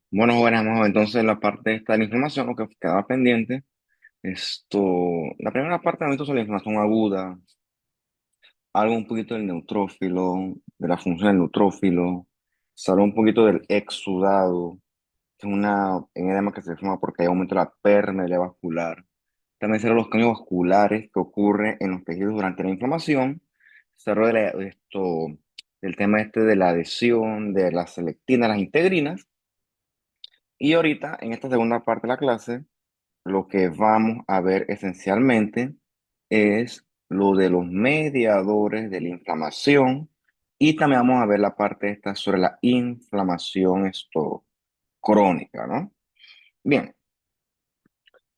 Bueno, jóvenes, vamos a ver entonces la parte esta de la inflamación, lo que quedaba pendiente. La primera parte de la inflamación aguda, algo un poquito del neutrófilo, de la función del neutrófilo, se habló un poquito del exudado, que es un edema que se forma porque hay aumento de la permeabilidad vascular. También se habla de los cambios vasculares que ocurren en los tejidos durante la inflamación. Se habla del tema este de la adhesión, de la selectina, las integrinas. Y ahorita, en esta segunda parte de la clase, lo que vamos a ver esencialmente es lo de los mediadores de la inflamación y también vamos a ver la parte esta sobre la inflamación crónica, ¿no? Bien,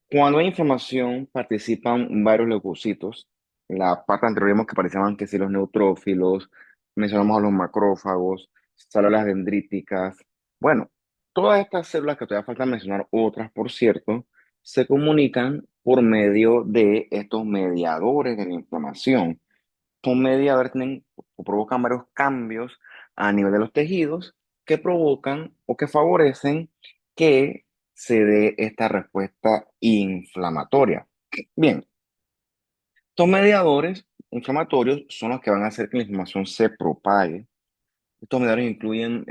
cuando hay inflamación participan varios leucocitos. La parte anterior vimos que participaban que si los neutrófilos, mencionamos a los macrófagos, células dendríticas. Bueno, todas estas células que todavía falta mencionar, otras por cierto, se comunican por medio de estos mediadores de la inflamación. Son mediadores tienen, o provocan varios cambios a nivel de los tejidos que provocan o que favorecen que se dé esta respuesta inflamatoria. Bien, estos mediadores inflamatorios son los que van a hacer que la inflamación se propague. Estos mediadores incluyen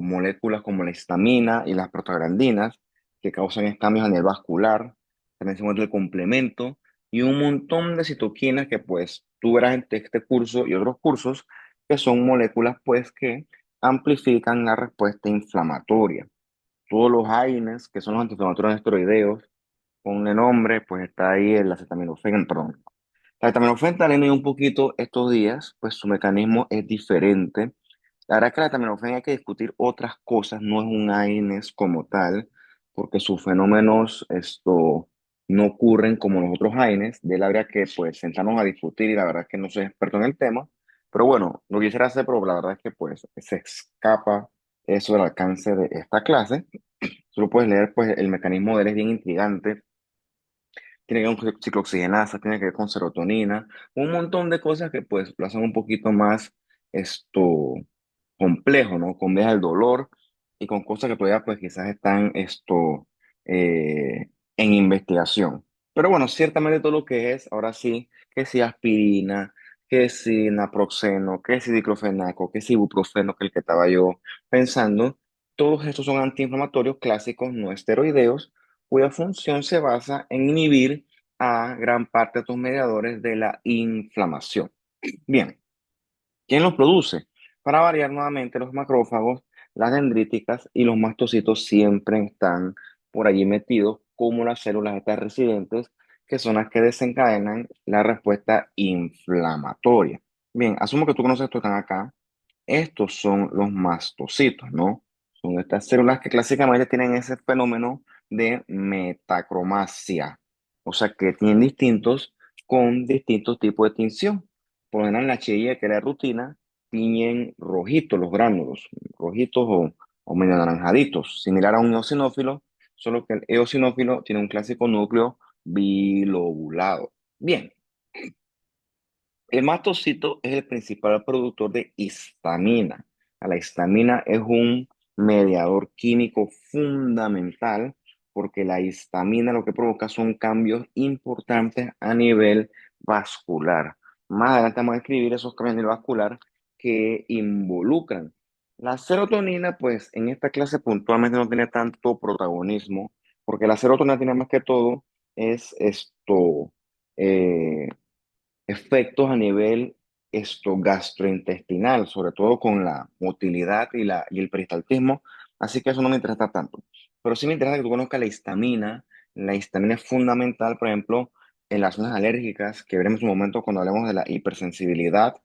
moléculas como la histamina y las prostaglandinas, que causan cambios a nivel vascular. También se encuentra el complemento y un montón de citoquinas que pues tú verás en este curso y otros cursos, que son moléculas pues que amplifican la respuesta inflamatoria. Todos los AINES, que son los antiinflamatorios no esteroideos, con el nombre, pues está ahí el acetaminofén, perdón. La acetaminofén está leyendo un poquito estos días, pues su mecanismo es diferente. La verdad es que la acetaminofén hay que discutir otras cosas, no es un AINES como tal, porque sus fenómenos no ocurren como los otros AINES. De la verdad que pues sentarnos a discutir y la verdad es que no soy experto en el tema, pero bueno, lo quisiera hacer, pero la verdad es que pues se escapa eso del alcance de esta clase. Solo puedes leer, pues el mecanismo de él es bien intrigante. Tiene que ver con ciclooxigenasa, tiene que ver con serotonina, un montón de cosas que pues lo hacen un poquito más esto complejo, ¿no? Con vías del dolor y con cosas que todavía pues quizás están en investigación. Pero bueno, ciertamente todo lo que es, ahora sí, que si aspirina, que si naproxeno, que si diclofenaco, que si ibuprofeno, que el que estaba yo pensando, todos estos son antiinflamatorios clásicos no esteroideos cuya función se basa en inhibir a gran parte de estos mediadores de la inflamación. Bien, ¿quién los produce? Para variar nuevamente, los macrófagos, las dendríticas y los mastocitos siempre están por allí metidos como las células estas residentes, que son las que desencadenan la respuesta inflamatoria. Bien, asumo que tú conoces estos que están acá. Estos son los mastocitos, ¿no? Son estas células que clásicamente tienen ese fenómeno de metacromacia, o sea que tienen con distintos tipos de tinción. Por lo general, en la chilla, que es la rutina, tiñen rojitos los gránulos, rojitos o medio anaranjaditos, similar a un eosinófilo, solo que el eosinófilo tiene un clásico núcleo bilobulado. Bien, el mastocito es el principal productor de histamina. La histamina es un mediador químico fundamental porque la histamina lo que provoca son cambios importantes a nivel vascular. Más adelante vamos a escribir esos cambios a nivel vascular que involucran. La serotonina, pues en esta clase puntualmente no tiene tanto protagonismo porque la serotonina tiene más que todo es eh, efectos a nivel gastrointestinal, sobre todo con la motilidad y el peristaltismo, así que eso no me interesa tanto. Pero sí me interesa que tú conozcas la histamina. La histamina es fundamental, por ejemplo, en las zonas alérgicas, que veremos un momento cuando hablemos de la hipersensibilidad,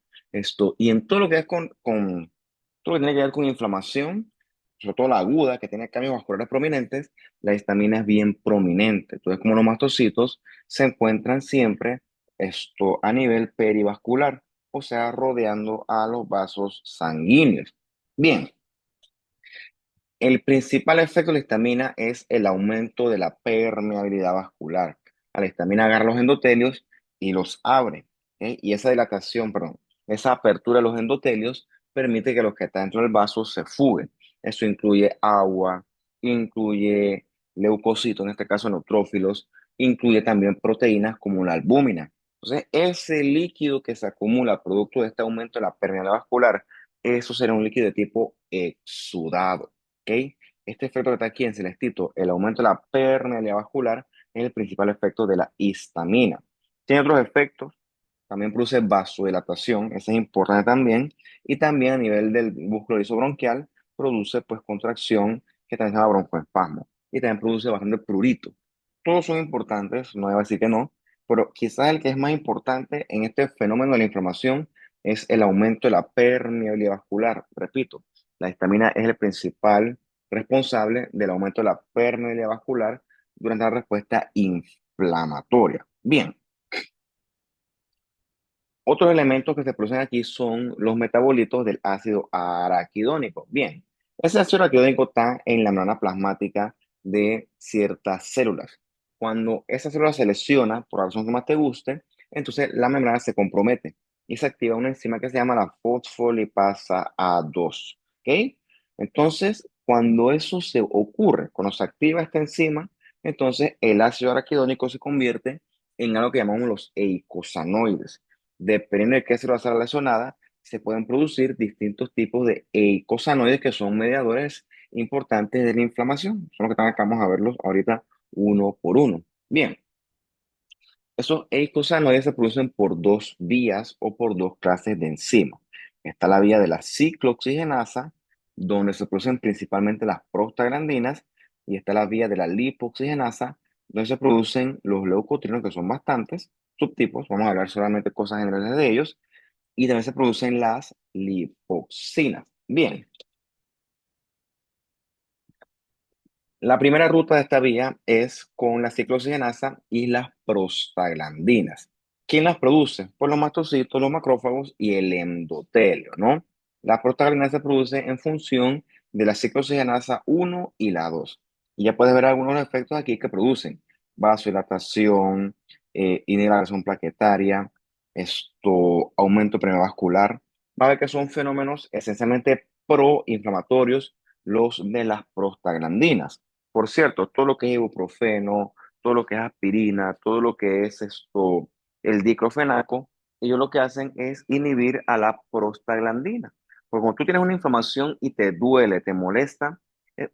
y en todo lo que es todo lo que tiene que ver con inflamación, sobre todo la aguda, que tiene cambios vasculares prominentes, la histamina es bien prominente. Entonces, como los mastocitos se encuentran siempre a nivel perivascular, o sea, rodeando a los vasos sanguíneos. Bien, el principal efecto de la histamina es el aumento de la permeabilidad vascular. La histamina agarra los endotelios y los abre, ¿ok? Y esa dilatación, perdón, esa apertura de los endotelios permite que los que están dentro del vaso se fuguen. Eso incluye agua, incluye leucocitos, en este caso neutrófilos, incluye también proteínas como la albúmina. Entonces, ese líquido que se acumula producto de este aumento de la permeabilidad vascular, eso será un líquido de tipo exudado, ¿ok? Este efecto que está aquí en celestito, el aumento de la permeabilidad vascular, es el principal efecto de la histamina. Tiene otros efectos, también produce vasodilatación, eso es importante también, y también a nivel del músculo bronquial produce pues contracción que también se llama broncoespasmo, y también produce bastante prurito. Todos son importantes, no voy a decir que no, pero quizás el que es más importante en este fenómeno de la inflamación es el aumento de la permeabilidad vascular. Repito, la histamina es el principal responsable del aumento de la permeabilidad vascular durante la respuesta inflamatoria. Bien, otros elementos que se producen aquí son los metabolitos del ácido araquidónico. Bien, ese ácido araquidónico está en la membrana plasmática de ciertas células. Cuando esa célula se lesiona, por la razón que más te guste, entonces la membrana se compromete y se activa una enzima que se llama la fosfolipasa A2. ¿Ok? Entonces, cuando eso se ocurre, cuando se activa esta enzima, entonces el ácido araquidónico se convierte en algo que llamamos los eicosanoides. Dependiendo de qué célula sea lesionada, se pueden producir distintos tipos de eicosanoides que son mediadores importantes de la inflamación. Son los que vamos a verlos ahorita uno por uno. Bien, esos eicosanoides se producen por dos vías o por dos clases de enzimas. Está la vía de la ciclooxigenasa, donde se producen principalmente las prostaglandinas, y está la vía de la lipoxigenasa, donde se producen los leucotrienos, que son bastantes subtipos. Vamos a hablar solamente cosas generales de ellos y también se producen las lipoxinas. Bien, la primera ruta de esta vía es con la ciclooxigenasa y las prostaglandinas. ¿Quién las produce? Pues los mastocitos, los macrófagos y el endotelio, ¿no? La prostaglandina se produce en función de la ciclooxigenasa 1 y la 2. Y ya puedes ver algunos efectos aquí que producen: vasodilatación, inhibición plaquetaria, aumento vascular. Va a ver que son fenómenos esencialmente proinflamatorios los de las prostaglandinas. Por cierto, todo lo que es ibuprofeno, todo lo que es aspirina, todo lo que es el diclofenaco, ellos lo que hacen es inhibir a la prostaglandina. Porque cuando tú tienes una inflamación y te duele, te molesta, eh,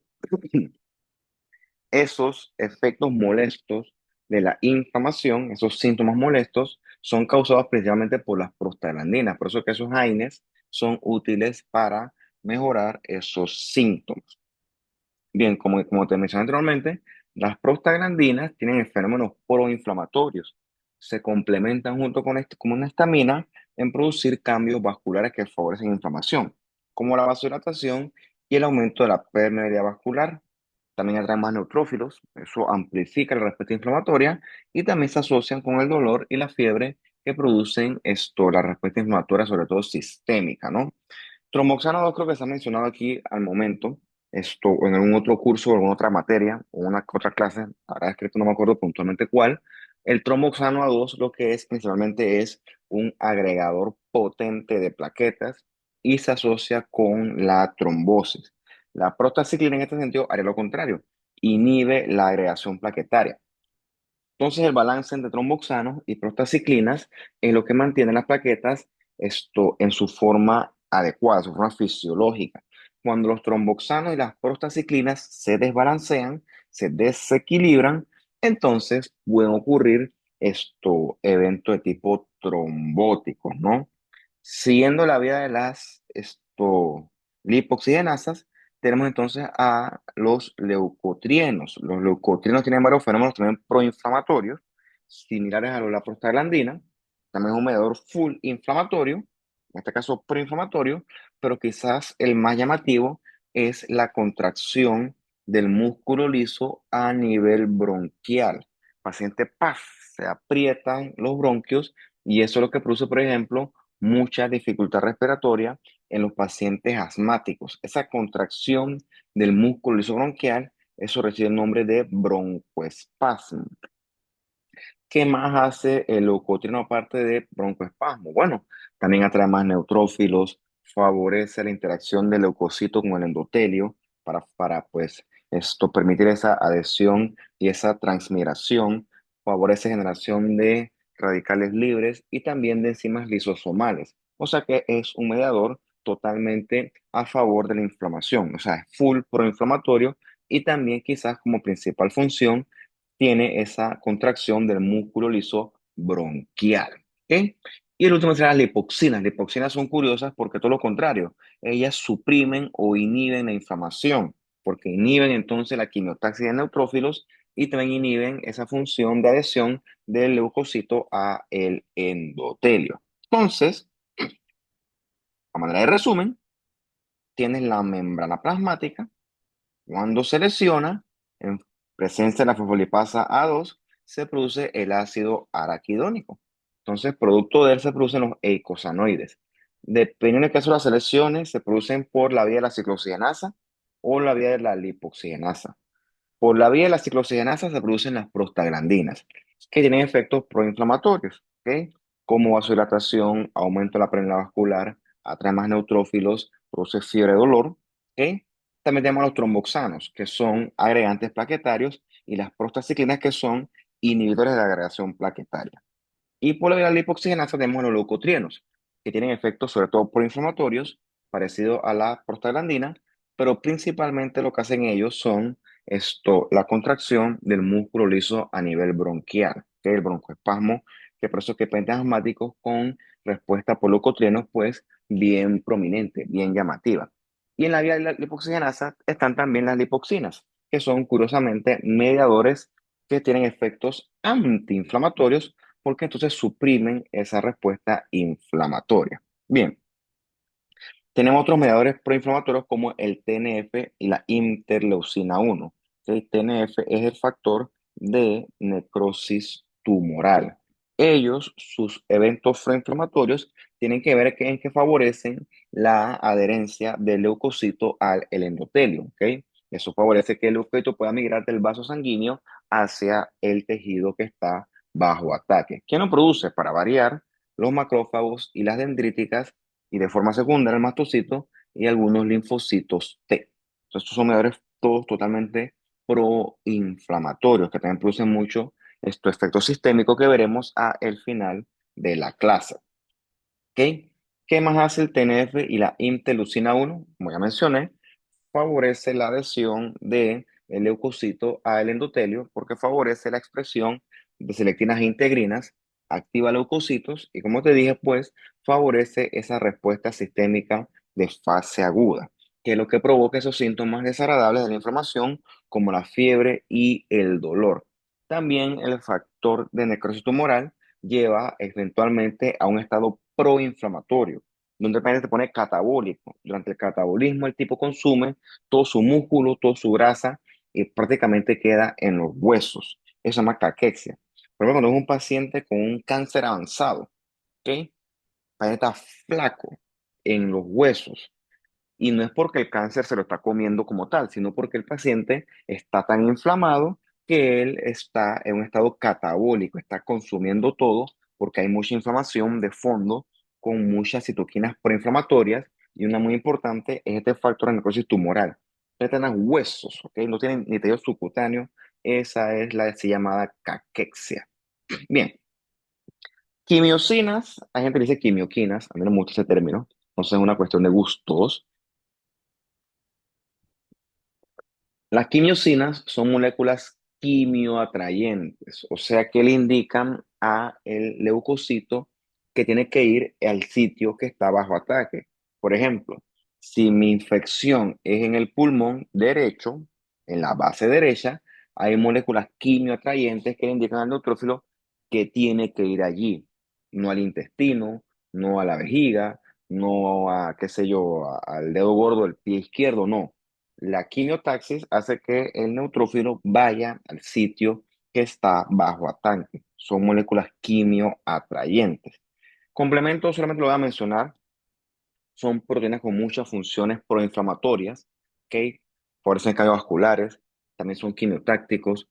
esos efectos molestos de la inflamación, esos síntomas molestos, son causados principalmente por las prostaglandinas. Por eso que esos AINES son útiles para mejorar esos síntomas. Bien, como te mencioné anteriormente, las prostaglandinas tienen fenómenos proinflamatorios. Se complementan junto con una histamina en producir cambios vasculares que favorecen inflamación, como la vasodilatación y el aumento de la permeabilidad vascular. También atraen más neutrófilos, eso amplifica la respuesta inflamatoria y también se asocian con el dolor y la fiebre que producen la respuesta inflamatoria, sobre todo sistémica, ¿no? Tromboxano 2 creo que se ha mencionado aquí al momento, o en algún otro curso o alguna otra materia o una otra clase, ahora escrito no me acuerdo puntualmente cuál. El tromboxano A2 lo que es principalmente es un agregador potente de plaquetas y se asocia con la trombosis. La prostaciclina en este sentido haría lo contrario, inhibe la agregación plaquetaria. Entonces, el balance entre tromboxanos y prostaciclinas es lo que mantiene las plaquetas en su forma adecuada, su forma fisiológica. Cuando los tromboxanos y las prostaciclinas se desbalancean, se desequilibran, entonces pueden ocurrir eventos de tipo trombóticos, ¿no? Siguiendo la vía de las lipoxigenasas, tenemos entonces a los leucotrienos. Los leucotrienos tienen varios fenómenos también proinflamatorios, similares a los de la prostaglandina. También es un mediador full inflamatorio, en este caso proinflamatorio, pero quizás el más llamativo es la contracción del músculo liso a nivel bronquial. El paciente, ¡paf!, se aprietan los bronquios y eso es lo que produce, por ejemplo, mucha dificultad respiratoria en los pacientes asmáticos. Esa contracción del músculo lisobronquial, eso recibe el nombre de broncoespasmo. ¿Qué más hace el leucotrieno aparte de broncoespasmo? Bueno, también atrae más neutrófilos, favorece la interacción del leucocito con el endotelio para pues permitir esa adhesión y esa transmigración, favorece generación de radicales libres y también de enzimas lisosomales. O sea que es un mediador totalmente a favor de la inflamación, o sea, es full proinflamatorio y también quizás como principal función tiene esa contracción del músculo liso bronquial. ¿Ok? Y el último será las lipoxinas. Las lipoxinas son curiosas porque todo lo contrario, ellas suprimen o inhiben la inflamación, porque inhiben entonces la quimiotaxis de neutrófilos y también inhiben esa función de adhesión del leucocito a el endotelio. Entonces, a manera de resumen, tienes la membrana plasmática. Cuando se lesiona, en presencia de la fosfolipasa A2, se produce el ácido araquidónico. Entonces, producto de él se producen los eicosanoides. Dependiendo del caso de las lesiones, se producen por la vía de la ciclooxigenasa o la vía de la lipoxigenasa. Por la vía de la ciclooxigenasa se producen las prostaglandinas, que tienen efectos proinflamatorios, ¿ok? Como vasodilatación, aumento de la premura vascular, atrae más neutrófilos, produce fiebre y dolor, ¿ok? También tenemos los tromboxanos, que son agregantes plaquetarios, y las prostaciclinas, que son inhibidores de la agregación plaquetaria. Y por la vía de la lipoxigenasa tenemos los leucotrienos, que tienen efectos sobre todo proinflamatorios, parecido a la prostaglandina, pero principalmente lo que hacen ellos son la contracción del músculo liso a nivel bronquial, que es el broncoespasmo, que por eso que pacientes asmáticos con respuesta por leucotrienos, pues bien prominente, bien llamativa. Y en la vía de la lipoxigenasa están también las lipoxinas, que son curiosamente mediadores que tienen efectos antiinflamatorios porque entonces suprimen esa respuesta inflamatoria. Bien, tenemos otros mediadores proinflamatorios como el TNF y la interleucina 1. El TNF es el factor de necrosis tumoral. Ellos, sus eventos proinflamatorios, tienen que ver en que favorecen la adherencia del leucocito al el endotelio. ¿Ok? Eso favorece que el leucocito pueda migrar del vaso sanguíneo hacia el tejido que está bajo ataque. ¿Quién lo produce? Para variar, los macrófagos y las dendríticas y de forma secundaria el mastocito y algunos linfocitos T. Entonces, estos son mediadores todos totalmente proinflamatorios que también producen mucho este efecto sistémico que veremos a el final de la clase. ¿Ok? ¿Qué más hace el TNF y la interleucina 1? Como ya mencioné, favorece la adhesión del leucocito al endotelio porque favorece la expresión de selectinas e integrinas, activa leucocitos y como te dije, pues favorece esa respuesta sistémica de fase aguda, que es lo que provoca esos síntomas desagradables de la inflamación como la fiebre y el dolor. También el factor de necrosis tumoral lleva eventualmente a un estado proinflamatorio, donde el paciente se pone catabólico. Durante el catabolismo, el tipo consume todo su músculo, toda su grasa y prácticamente queda en los huesos. Eso se llama caquexia. Pero cuando es un paciente con un cáncer avanzado, ¿ok? El paciente está flaco en los huesos, y no es porque el cáncer se lo está comiendo como tal, sino porque el paciente está tan inflamado que él está en un estado catabólico, está consumiendo todo porque hay mucha inflamación de fondo con muchas citoquinas proinflamatorias y una muy importante es este factor de necrosis tumoral. Ustedes tienen huesos, ¿ok? No tienen ni tejido subcutáneo. Esa es la así llamada caquexia. Bien, quimiosinas, hay gente que dice quimioquinas, a mí no me gusta ese término, entonces es una cuestión de gustos. Las quimiosinas son moléculas quimioatrayentes, o sea que le indican a el leucocito que tiene que ir al sitio que está bajo ataque. Por ejemplo, si mi infección es en el pulmón derecho, en la base derecha, hay moléculas quimioatrayentes que le indican al neutrófilo que tiene que ir allí, no al intestino, no a la vejiga, no a, qué sé yo, al dedo gordo del pie izquierdo, no. La quimiotaxis hace que el neutrófilo vaya al sitio que está bajo ataque. Son moléculas quimioatrayentes. Complementos, solamente lo voy a mencionar, son proteínas con muchas funciones proinflamatorias, ¿ok? Favorecen cardiovasculares, también son quimiotácticos,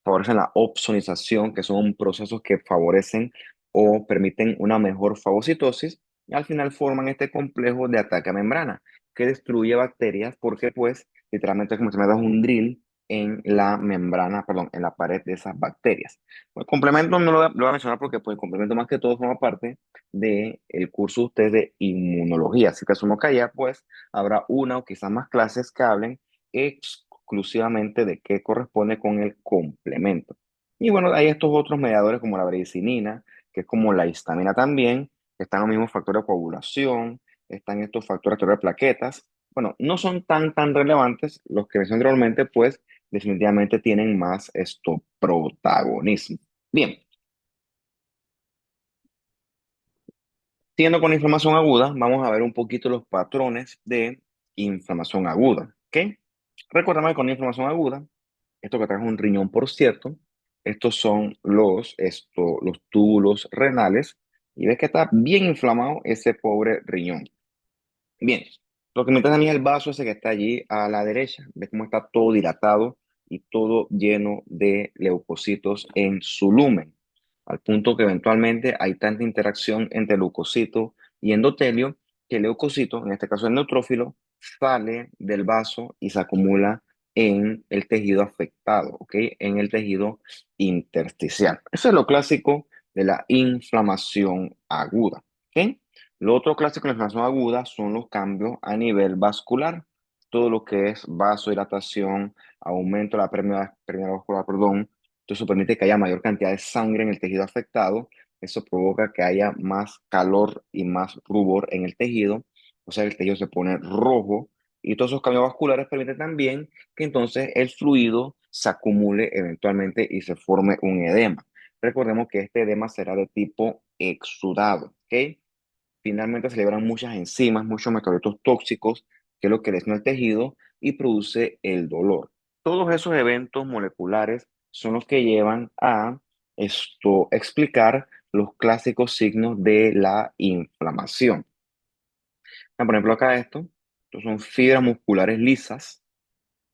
favorecen la opsonización, que son procesos que favorecen o permiten una mejor fagocitosis, y al final forman este complejo de ataque a membrana que destruye bacterias porque pues literalmente es como si me das un drill en la membrana, perdón, en la pared de esas bacterias. El complemento no lo voy a mencionar porque pues el complemento más que todo forma parte del curso de ustedes de inmunología, así que asumo que allá pues habrá una o quizás más clases que hablen exclusivamente de qué corresponde con el complemento. Y bueno, hay estos otros mediadores como la bredicinina, que es como la histamina también, están los mismos factores de coagulación, están estos factores de plaquetas. Bueno, no son tan relevantes, los que mencioné anteriormente, pues definitivamente tienen más esto protagonismo. Bien, siguiendo con la inflamación aguda, vamos a ver un poquito los patrones de inflamación aguda, ¿ok? Recordemos que con la inflamación aguda, esto que trae es un riñón, por cierto, estos son los túbulos renales, y ves que está bien inflamado ese pobre riñón. Bien, lo que me interesa a mí es el vaso ese que está allí a la derecha. ¿Ves cómo está todo dilatado y todo lleno de leucocitos en su lumen? Al punto que eventualmente hay tanta interacción entre leucocito y endotelio que el leucocito, en este caso el neutrófilo, sale del vaso y se acumula en el tejido afectado, ¿ok? En el tejido intersticial. Eso es lo clásico de la inflamación aguda, ¿ok? Lo otro clásico de la inflamación aguda son los cambios a nivel vascular. Todo lo que es vasodilatación, aumento de la permeabilidad vascular, perdón. Eso permite que haya mayor cantidad de sangre en el tejido afectado. Eso provoca que haya más calor y más rubor en el tejido. O sea, el tejido se pone rojo. Y todos esos cambios vasculares permiten también que entonces el fluido se acumule eventualmente y se forme un edema. Recordemos que este edema será de tipo exudado, ¿ok? Finalmente se liberan muchas enzimas, muchos metabolitos tóxicos, que es lo que lesiona el tejido y produce el dolor. Todos esos eventos moleculares son los que llevan a explicar los clásicos signos de la inflamación. Por ejemplo, acá estos son fibras musculares lisas,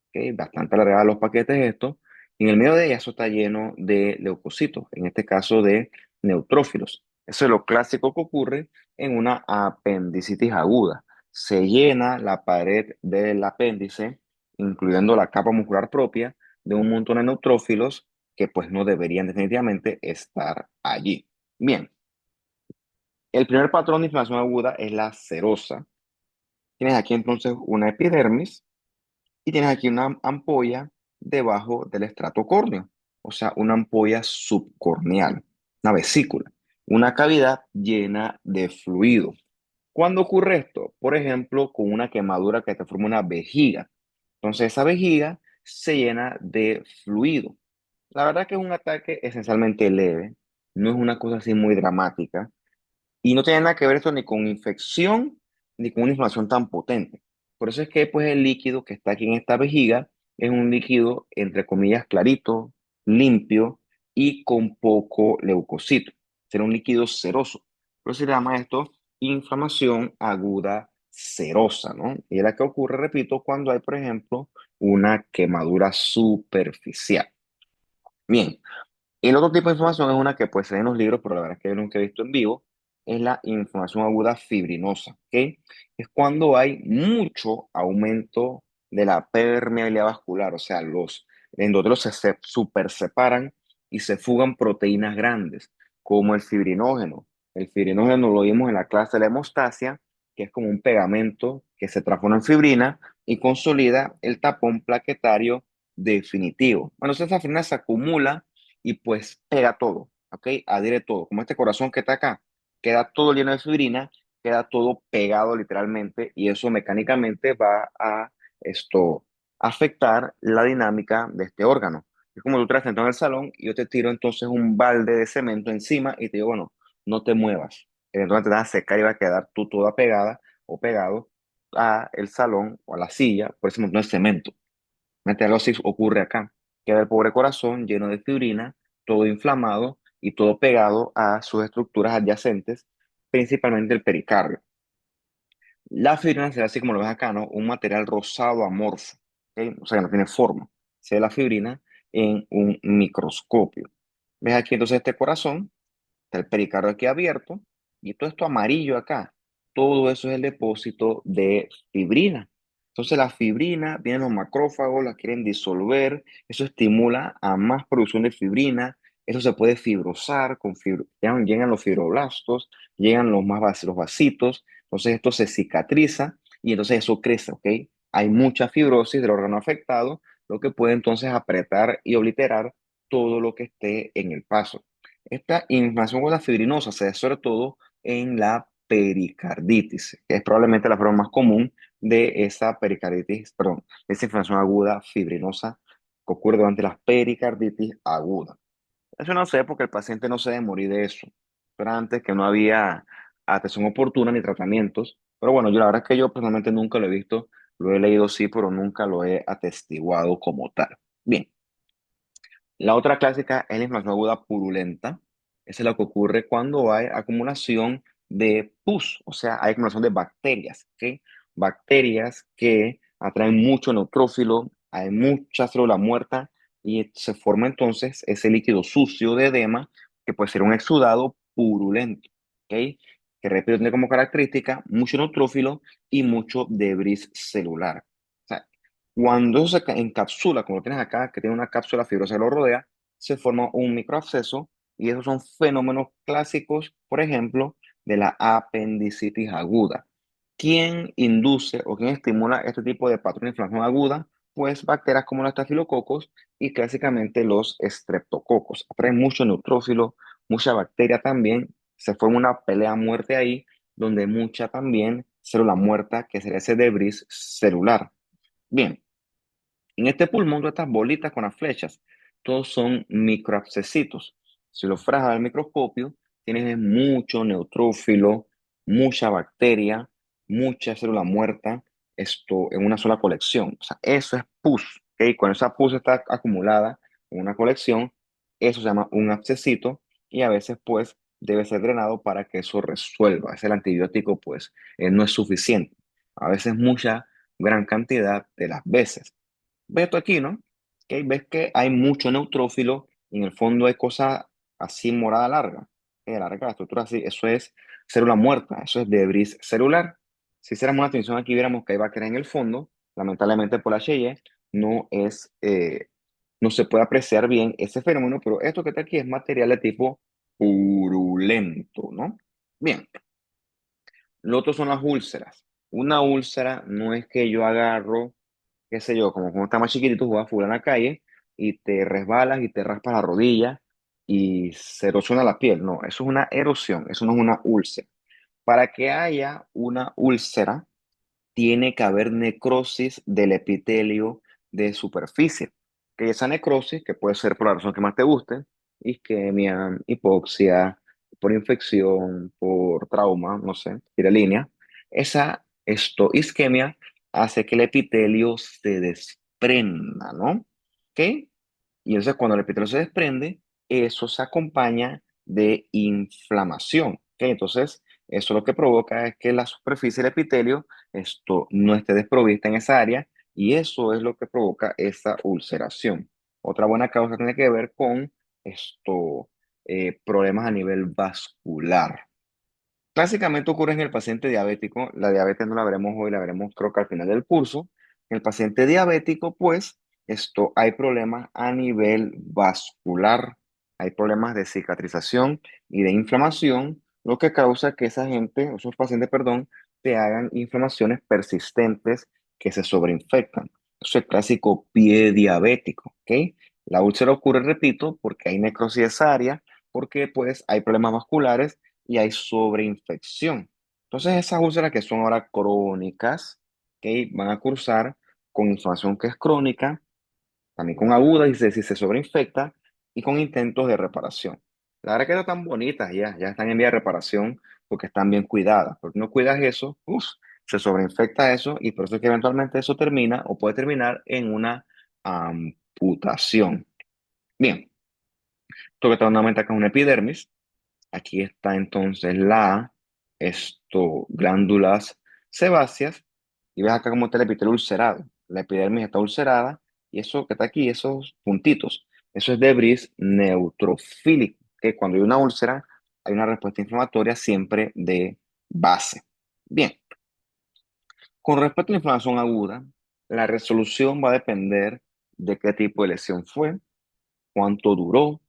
¿ok? Bastante alargados los paquetes estos, y en el medio de ellas eso está lleno de leucocitos, en este caso de neutrófilos. Eso es lo clásico que ocurre en una apendicitis aguda. Se llena la pared del apéndice, incluyendo la capa muscular propia, de un montón de neutrófilos que pues no deberían definitivamente estar allí. Bien, el primer patrón de inflamación aguda es la serosa. Tienes aquí entonces una epidermis y tienes aquí una ampolla debajo del estrato córneo, o sea, una ampolla subcorneal, una vesícula, una cavidad llena de fluido. ¿Cuándo ocurre esto? Por ejemplo, con una quemadura que te forma una vejiga. Entonces, esa vejiga se llena de fluido. La verdad que es un ataque esencialmente leve, no es una cosa así muy dramática, y no tiene nada que ver esto ni con infección ni con una inflamación tan potente. Por eso es que pues, el líquido que está aquí en esta vejiga es un líquido, entre comillas, clarito, limpio y con poco leucocito. Será un líquido seroso. Por eso se llama esto inflamación aguda serosa, ¿no? Y es la que ocurre, repito, cuando hay, por ejemplo, una quemadura superficial. Bien, el otro tipo de inflamación es una que puede ser en los libros, pero la verdad es que yo nunca he visto en vivo, es la inflamación aguda fibrinosa, ¿ok? Es cuando hay mucho aumento de la permeabilidad vascular, o sea, los endotelios se super separan y se fugan proteínas grandes, como el fibrinógeno. El fibrinógeno lo vimos en la clase de la hemostasia, que es como un pegamento que se transforma en fibrina y consolida el tapón plaquetario definitivo. Bueno, esa fibrina se acumula y pues pega todo, ¿ok? Adhiere todo. Como este corazón que está acá, queda todo lleno de fibrina, queda todo pegado literalmente y eso mecánicamente va a esto afectar la dinámica de este órgano. Es como tú traes sentado en el salón y yo te tiro entonces un balde de cemento encima y te digo, bueno, no te muevas. Entonces te vas a secar y va a quedar tú toda pegada o pegado a el salón o a la silla por ese montón de cemento. Algo así ocurre acá. Queda el pobre corazón lleno de fibrina, todo inflamado y todo pegado a sus estructuras adyacentes, principalmente el pericardio. La fibrina será así como lo ves acá, ¿no? Un material rosado amorfo, ¿ok? O sea que no tiene forma. Se ve la fibrina en un microscopio. ¿Ves aquí entonces este corazón? Está el pericardio aquí abierto y todo esto amarillo acá. todo eso es el depósito de fibrina. Entonces la fibrina, vienen los macrófagos, la quieren disolver, eso estimula a más producción de fibrina, eso se puede fibrosar, llegan los fibroblastos, llegan los vasitos, entonces esto se cicatriza y entonces eso crece, ¿ok? Hay mucha fibrosis del órgano afectado, lo que puede entonces apretar y obliterar todo lo que esté en el paso. Esta inflamación con la fibrinosa se da sobre todo en la pericarditis, que es probablemente la forma más común de esa pericarditis, perdón, de esa inflamación aguda fibrinosa que ocurre durante la pericarditis aguda. Eso no sé porque el paciente no se debe morir de eso. Pero antes que no había atención oportuna ni tratamientos. Pero bueno, yo la verdad es que yo personalmente nunca lo he visto, lo he leído sí, pero nunca lo he atestiguado como tal. Bien. La otra clásica es la inflamación aguda purulenta. Esa es lo que ocurre cuando hay acumulación de pus, o sea, hay acumulación de bacterias, ¿ok? Bacterias que atraen mucho neutrófilo, hay mucha célula muerta y se forma entonces ese líquido sucio de edema que puede ser un exudado purulento, ¿ok? Que repito, tiene como característica mucho neutrófilo y mucho debris celular. O sea, cuando eso se encapsula, como lo tienes acá, que tiene una cápsula fibrosa que lo rodea, se forma un microabsceso y esos son fenómenos clásicos, por ejemplo, de la apendicitis aguda. ¿Quién induce o quién estimula este tipo de patrón de inflamación aguda? Pues bacterias como los estafilococos y clásicamente los estreptococos. Atraen mucho neutrófilo, mucha bacteria también. Se forma una pelea a muerte ahí, donde mucha también célula muerta, que sería ese debris celular. Bien, en este pulmón, todas estas bolitas con las flechas, todos son microabscesitos. Si lo frajas al microscopio, tienes mucho neutrófilo, mucha bacteria, mucha célula muerta, esto en una sola colección. O sea, eso es pus, ¿ok? Cuando esa pus está acumulada en una colección, eso se llama un abscesito y a veces, pues, debe ser drenado para que eso resuelva. A veces el antibiótico, pues, no es suficiente. A veces mucha, gran cantidad de las veces. Ves esto aquí, ¿no? ¿Ok? Ves que hay mucho neutrófilo y en el fondo hay cosas así morada larga. Larga, la estructura así, eso es célula muerta, eso es debris celular. Si hiciéramos una atención aquí, viéramos que hay bacterias en el fondo. Lamentablemente por la Sheye no es, no se puede apreciar bien ese fenómeno, pero esto que está aquí es material de tipo purulento, ¿no? Bien, lo otro son las úlceras. Una úlcera no es que yo agarro qué sé yo, como cuando estás más chiquitito, jugabas fútbol en la calle y te resbalas y te raspas la rodilla y se erosiona la piel. No, eso es una erosión, eso no es una úlcera. Para que haya una úlcera, tiene que haber necrosis del epitelio de superficie. Que esa necrosis, que puede ser por la razón que más te guste, isquemia, hipoxia, por infección, por trauma, no sé, línea, isquemia hace que el epitelio se desprenda, ¿no? ¿Ok? Y entonces cuando el epitelio se desprende, eso se acompaña de inflamación. ¿Ok? Entonces, eso lo que provoca es que la superficie del epitelio esto no esté desprovista en esa área y eso es lo que provoca esa ulceración. Otra buena causa tiene que ver con problemas a nivel vascular. Clásicamente ocurre en el paciente diabético. La diabetes no la veremos hoy, la veremos creo que al final del curso. En el paciente diabético, pues, hay problemas a nivel vascular, hay problemas de cicatrización y de inflamación, lo que causa que esa gente, esos pacientes, perdón, te hagan inflamaciones persistentes que se sobreinfectan. Eso es el clásico pie diabético, ¿ok? La úlcera ocurre, repito, porque hay necrosis de esa área, porque pues hay problemas vasculares y hay sobreinfección. Entonces, esas úlceras que son ahora crónicas, ¿ok? Van a cursar con inflamación que es crónica, también con aguda si se sobreinfecta y con intentos de reparación. La verdad que no están bonitas ya están en vía de reparación porque están bien cuidadas. Porque no cuidas eso, se sobreinfecta eso y por eso es que eventualmente eso termina o puede terminar en una amputación. Bien, esto que está nuevamente acá es una epidermis. Aquí está entonces glándulas sebáceas y ves acá cómo está el epitelio ulcerado. La epidermis está ulcerada y eso que está aquí, esos puntitos, eso es debris neutrofílico, que cuando hay una úlcera hay una respuesta inflamatoria siempre de base. Bien, con respecto a la inflamación aguda, la resolución va a depender de qué tipo de lesión fue, cuánto duró,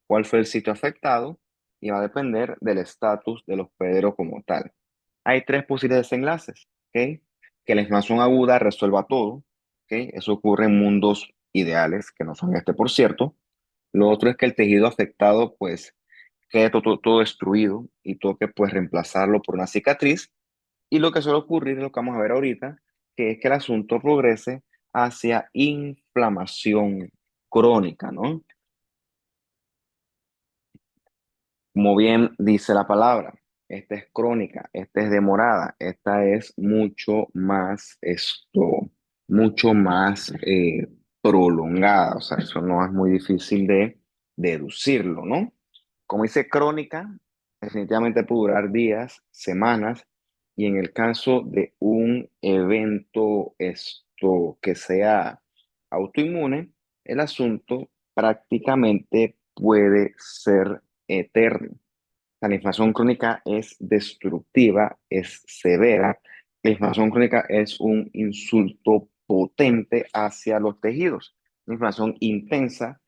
cuál fue el sitio afectado y va a depender del estatus del hospedero como tal. Hay tres posibles desenlaces, ¿ok? Que la inflamación aguda resuelva todo, ¿ok? Eso ocurre en mundos ideales, que no son este, por cierto. Lo otro es que el tejido afectado, pues, quede todo destruido y toque, pues, reemplazarlo por una cicatriz. Y lo que suele ocurrir es lo que vamos a ver ahorita, que es que el asunto progrese hacia inflamación crónica, ¿no? Como bien dice la palabra, esta es crónica, esta es demorada, esta es mucho más prolongada. O sea, eso no es muy difícil de deducirlo, ¿no? Como dice crónica, definitivamente puede durar días, semanas, y en el caso de un evento que sea autoinmune, el asunto prácticamente puede ser eterno. La inflamación crónica es destructiva, es severa. La inflamación crónica es un insulto potente hacia los tejidos. Una inflamación intensa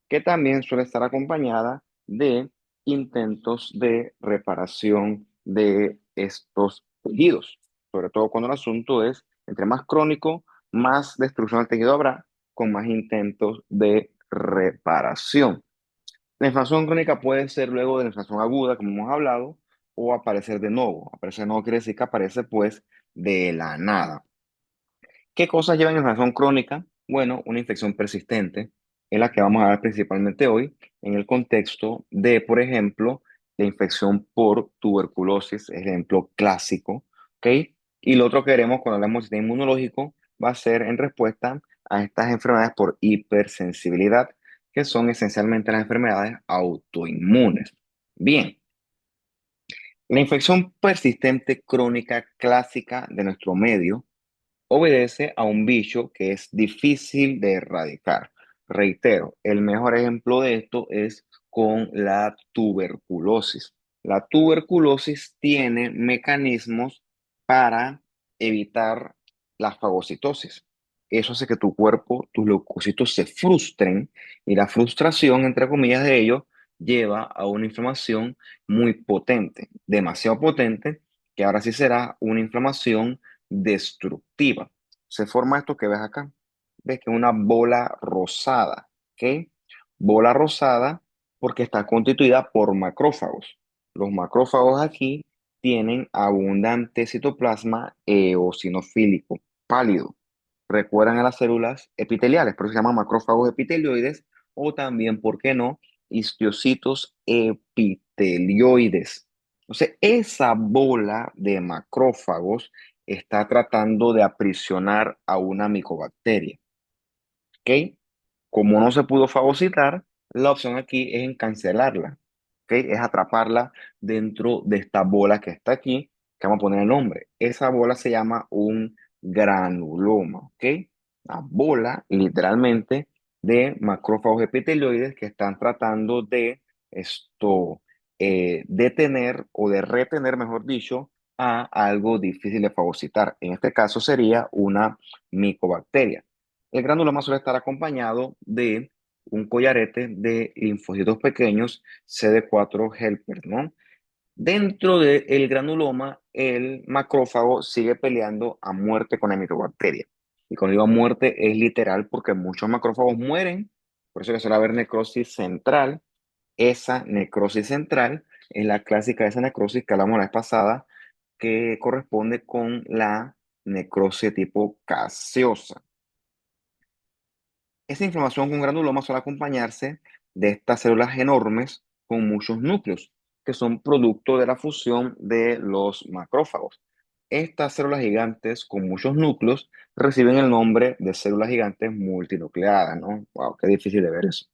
que también suele estar acompañada de intentos de reparación de estos tejidos. Sobre todo cuando el asunto es, entre más crónico, más destrucción del tejido habrá, con más intentos de reparación. La inflamación crónica puede ser luego de la inflamación aguda, como hemos hablado, o aparecer de nuevo. Aparecer de nuevo quiere decir que aparece pues de la nada. ¿Qué cosas llevan a inflamación crónica? Bueno, una infección persistente es la que vamos a ver principalmente hoy en el contexto de, por ejemplo, la infección por tuberculosis, ejemplo clásico, ¿ok? Y lo otro que veremos cuando hablamos de sistema inmunológico va a ser en respuesta a estas enfermedades por hipersensibilidad, que son esencialmente las enfermedades autoinmunes. Bien, la infección persistente crónica clásica de nuestro medio obedece a un bicho que es difícil de erradicar. Reitero, el mejor ejemplo de esto es con la tuberculosis. La tuberculosis tiene mecanismos para evitar la fagocitosis. Eso hace que tu cuerpo, tus leucocitos se frustren y la frustración, entre comillas, de ellos lleva a una inflamación muy potente, demasiado potente, que ahora sí será una inflamación destructiva. Se forma esto que ves acá. Ves que es una bola rosada. ¿Ok? Bola rosada porque está constituida por macrófagos. Los macrófagos aquí tienen abundante citoplasma eosinofílico pálido. Recuerdan a las células epiteliales, por eso se llaman macrófagos epitelioides o también, ¿por qué no?, histocitos epitelioides. Entonces, esa bola de macrófagos está tratando de aprisionar a una micobacteria. ¿Ok? Como no se pudo fagocitar, la opción aquí es encancelarla. ¿Ok? Es atraparla dentro de esta bola que está aquí, que vamos a poner el nombre. Esa bola se llama un granuloma. ¿Ok? La bola, literalmente, de macrófagos epitelioides que están tratando de detener o de retener, mejor dicho, a algo difícil de fagocitar. En este caso sería una micobacteria. El granuloma suele estar acompañado de un collarete de linfocitos pequeños CD4 helper, ¿no? Dentro del granuloma, el macrófago sigue peleando a muerte con la microbacteria. Y cuando digo a muerte es literal porque muchos macrófagos mueren, por eso que suele haber necrosis central. Esa necrosis central es la clásica de esa necrosis que hablamos la vez pasada, que corresponde con la necrosis tipo gaseosa. Esa inflamación con granuloma suele acompañarse de estas células enormes con muchos núcleos, que son producto de la fusión de los macrófagos. Estas células gigantes con muchos núcleos reciben el nombre de células gigantes multinucleadas, ¿no? Wow, qué difícil de ver eso.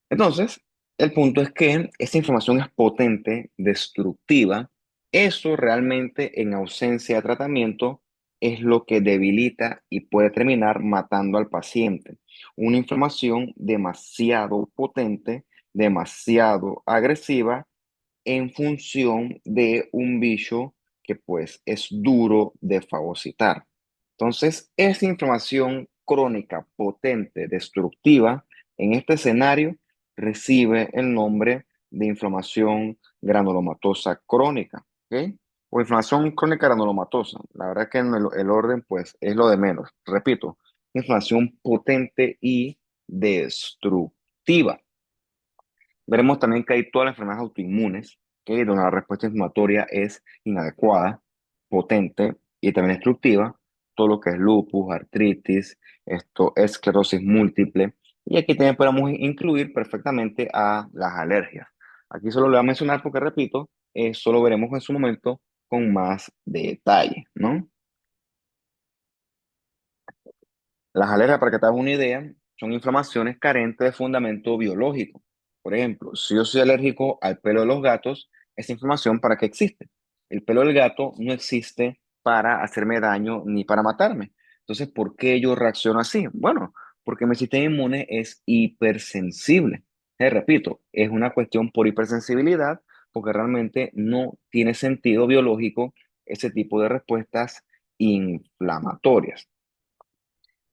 Entonces, el punto es que esta inflamación es potente, destructiva. Eso realmente en ausencia de tratamiento es lo que debilita y puede terminar matando al paciente. Una inflamación demasiado potente, demasiado agresiva en función de un bicho que pues es duro de fagocitar. Entonces, esa inflamación crónica, potente, destructiva, en este escenario recibe el nombre de inflamación granulomatosa crónica, ¿ok? O inflamación crónica granulomatosa. La verdad que en el orden pues es lo de menos. Repito, inflamación potente y destructiva. Veremos también que hay todas las enfermedades autoinmunes, que donde la respuesta inflamatoria es inadecuada, potente y también destructiva. Todo lo que es lupus, artritis, esclerosis múltiple. Y aquí también podemos incluir perfectamente a las alergias. Aquí solo le voy a mencionar porque, repito, solo veremos en su momento con más detalle, ¿no? Las alergias, para que te hagas una idea, son inflamaciones carentes de fundamento biológico. Por ejemplo, si yo soy alérgico al pelo de los gatos, esa inflamación, ¿para qué existe? El pelo del gato no existe para hacerme daño ni para matarme. Entonces, ¿por qué yo reacciono así? Bueno, porque mi sistema inmune es hipersensible. Repito, es una cuestión por hipersensibilidad, porque realmente no tiene sentido biológico ese tipo de respuestas inflamatorias.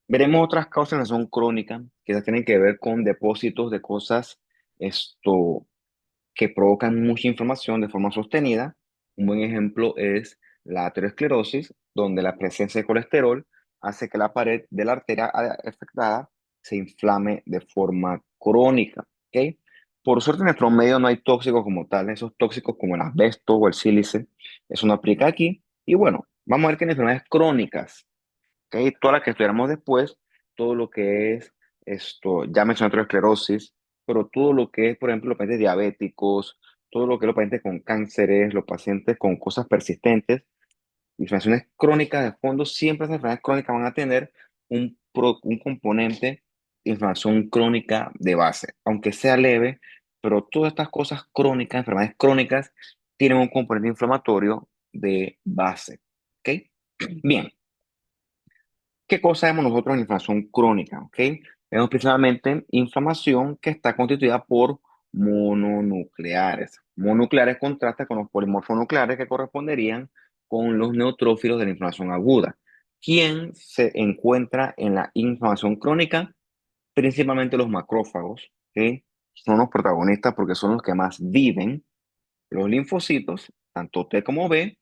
Veremos otras causas que son crónicas, que esas tienen que ver con depósitos de cosas esto, que provocan mucha inflamación de forma sostenida. Un buen ejemplo es la aterosclerosis, donde la presencia de colesterol hace que la pared de la arteria afectada se inflame de forma crónica. ¿Ok? Por suerte en nuestro medio no hay tóxicos como tal, esos tóxicos como el asbesto o el sílice, eso no aplica aquí. Y bueno, vamos a ver que en enfermedades crónicas, ¿ok? Todas las que estudiamos después, todo lo que es ya mencioné aterosclerosis, pero todo lo que es, por ejemplo, los pacientes diabéticos, todo lo que es los pacientes con cánceres, los pacientes con cosas persistentes, infecciones crónicas de fondo, siempre esas enfermedades crónicas van a tener un componente de inflamación crónica de base, aunque sea leve, pero todas estas cosas crónicas, enfermedades crónicas, tienen un componente inflamatorio de base. ¿Ok? Bien. ¿Qué cosa vemos nosotros en inflamación crónica? ¿Ok? Vemos principalmente inflamación que está constituida por mononucleares. Mononucleares contrasta con los polimorfonucleares que corresponderían con los neutrófilos de la inflamación aguda. ¿Quién se encuentra en la inflamación crónica? Principalmente los macrófagos, ¿ok? Son los protagonistas porque son los que más viven. Los linfocitos, tanto T como B,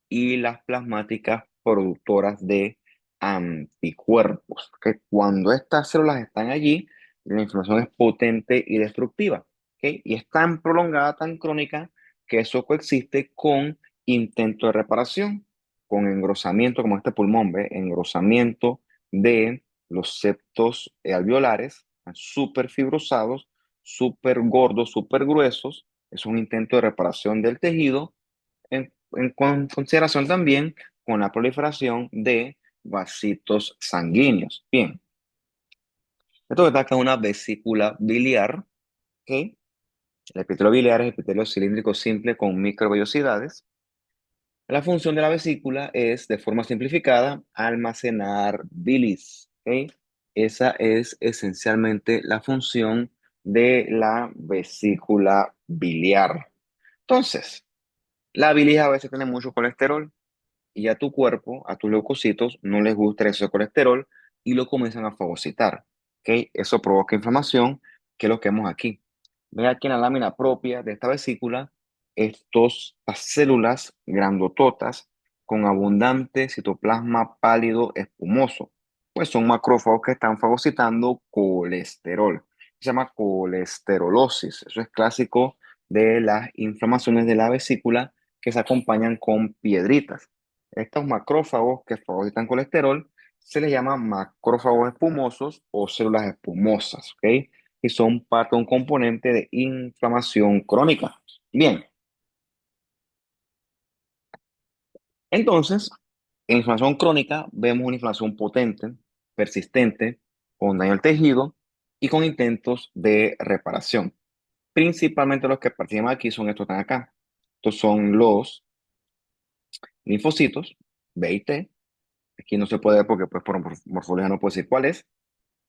y las plasmáticas productoras de anticuerpos, que cuando estas células están allí, la inflamación es potente y destructiva, ¿ok? Y es tan prolongada, tan crónica, que eso coexiste con intento de reparación, con engrosamiento, como este pulmón, ¿ve? Engrosamiento de los septos alveolares, súper fibrosados, súper gordos, súper gruesos. Es un intento de reparación del tejido en consideración también con la proliferación de vasitos sanguíneos. Bien, esto que está acá es una vesícula biliar, ¿ok? El epitelio biliar es el epitelio cilíndrico simple con microvellosidades. La función de la vesícula es, de forma simplificada, almacenar bilis, ¿ok? Esa es esencialmente la función de la vesícula biliar. Entonces, la bilis a veces tiene mucho colesterol, y a tu cuerpo, a tus leucocitos, no les gusta el exceso de colesterol y lo comienzan a fagocitar. ¿Ok? Eso provoca inflamación, que es lo que vemos aquí. Ven aquí en la lámina propia de esta vesícula, estas células grandototas con abundante citoplasma pálido espumoso. Pues son macrófagos que están fagocitando colesterol. Se llama colesterolosis. Eso es clásico de las inflamaciones de la vesícula que se acompañan con piedritas. Estos macrófagos que fagocitan colesterol se les llama macrófagos espumosos o células espumosas, ¿ok? Y son parte de un componente de inflamación crónica. Bien, entonces, en inflamación crónica vemos una inflamación potente, persistente, con daño al tejido y con intentos de reparación. Principalmente los que participan aquí son estos que están acá. Estos son los linfocitos, B y T. Aquí no se puede ver porque pues, por morfología no puedo decir cuál es.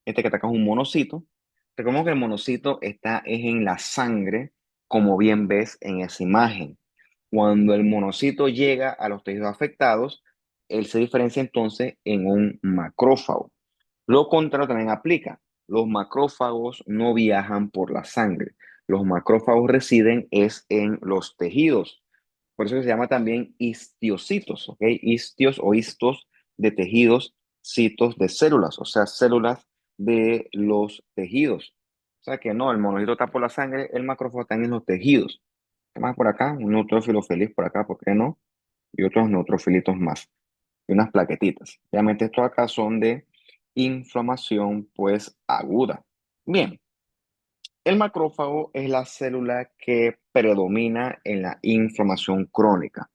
Este que ataca es un monocito. Recordemos que el monocito está es en la sangre, como bien ves en esa imagen. Cuando el monocito llega a los tejidos afectados, él se diferencia entonces en un macrófago. Lo contrario también aplica. Los macrófagos no viajan por la sangre. Los macrófagos residen es en los tejidos. Por eso se llama también histiocitos, ¿ok? Histios o histos de tejidos, citos de células, o sea, células de los tejidos. O sea que no, el monocito está por la sangre, el macrófago está en los tejidos. ¿Qué más por acá? Un neutrófilo feliz por acá, ¿por qué no? Y otros neutrofilitos más. Y unas plaquetitas. Obviamente estos acá son de inflamación pues aguda. Bien, el macrófago es la célula que predomina en la inflamación crónica.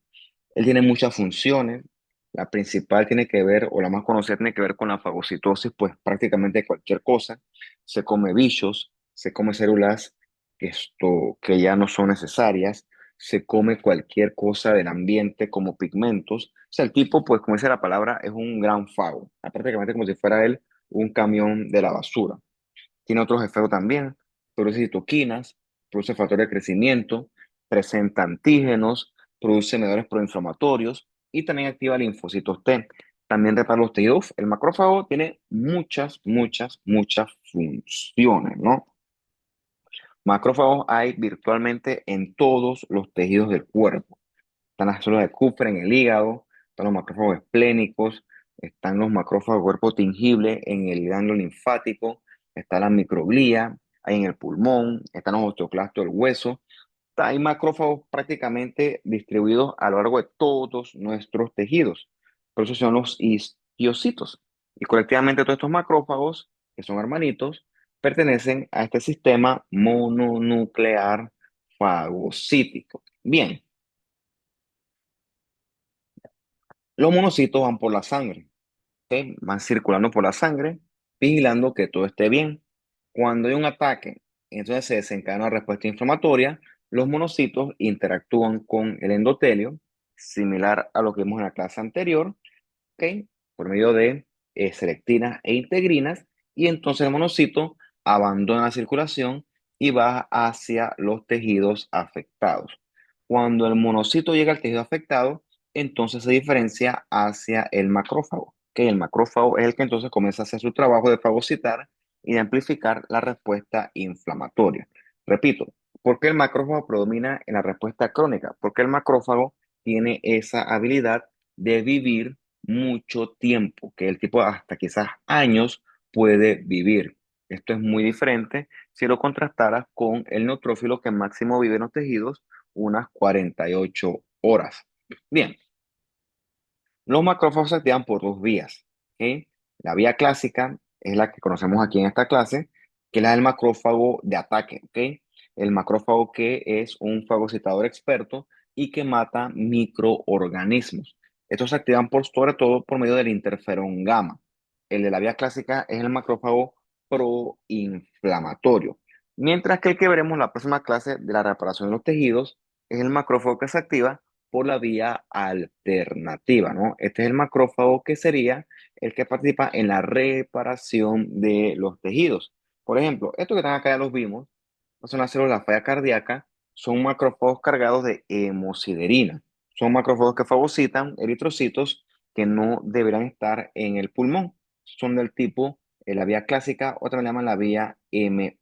Él tiene muchas funciones. La principal tiene que ver, o la más conocida tiene que ver con la fagocitosis, pues prácticamente cualquier cosa. Se come bichos, se come células que ya no son necesarias, se come cualquier cosa del ambiente como pigmentos. O sea, el tipo, pues como dice la palabra, es un gran fago. Prácticamente como si fuera él un camión de la basura. Tiene otros efectos también. Produce citoquinas, produce factores de crecimiento, presenta antígenos, produce mediadores proinflamatorios y también activa linfocitos T. También repara los tejidos. El macrófago tiene muchas funciones, ¿no? Macrófagos hay virtualmente en todos los tejidos del cuerpo. Están las células de Kupffer en el hígado, están los macrófagos esplénicos, están los macrófagos de cuerpo tingible en el ganglio linfático, está la microglía, hay en el pulmón, están los osteoclastos del hueso. Hay macrófagos prácticamente distribuidos a lo largo de todos nuestros tejidos. Por eso son los histiocytos. Y colectivamente todos estos macrófagos, que son hermanitos, pertenecen a este sistema mononuclear fagocítico. Bien, los monocitos van por la sangre, ¿ok? Van circulando por la sangre, vigilando que todo esté bien. Cuando hay un ataque, entonces se desencadena una respuesta inflamatoria. Los monocitos interactúan con el endotelio, similar a lo que vimos en la clase anterior, ¿ok? Por medio de selectinas e integrinas, y entonces el monocito abandona la circulación y va hacia los tejidos afectados. Cuando el monocito llega al tejido afectado, entonces se diferencia hacia el macrófago, que el macrófago es el que entonces comienza a hacer su trabajo de fagocitar y de amplificar la respuesta inflamatoria. Repito, ¿por qué el macrófago predomina en la respuesta crónica? Porque el macrófago tiene esa habilidad de vivir mucho tiempo, que el tipo hasta quizás años puede vivir. Esto es muy diferente si lo contrastaras con el neutrófilo que máximo vive en los tejidos unas 48 horas. Bien, los macrófagos se activan por dos vías, ¿ok? La vía clásica es la que conocemos aquí en esta clase, que es la del macrófago de ataque, ¿ok? El macrófago que es un fagocitador experto y que mata microorganismos. Estos se activan sobre todo por medio del interferón gamma. El de la vía clásica es el macrófago proinflamatorio. Mientras que el que veremos en la próxima clase de la reparación de los tejidos es el macrófago que se activa por la vía alternativa, ¿no? Este es el macrófago que sería el que participa en la reparación de los tejidos. Por ejemplo, estos que están acá ya los vimos, no son las células de la falla cardíaca, son macrófagos cargados de hemosiderina. Son macrófagos que fagocitan eritrocitos que no deberían estar en el pulmón. Son del tipo, la vía clásica, otra le llaman la vía M1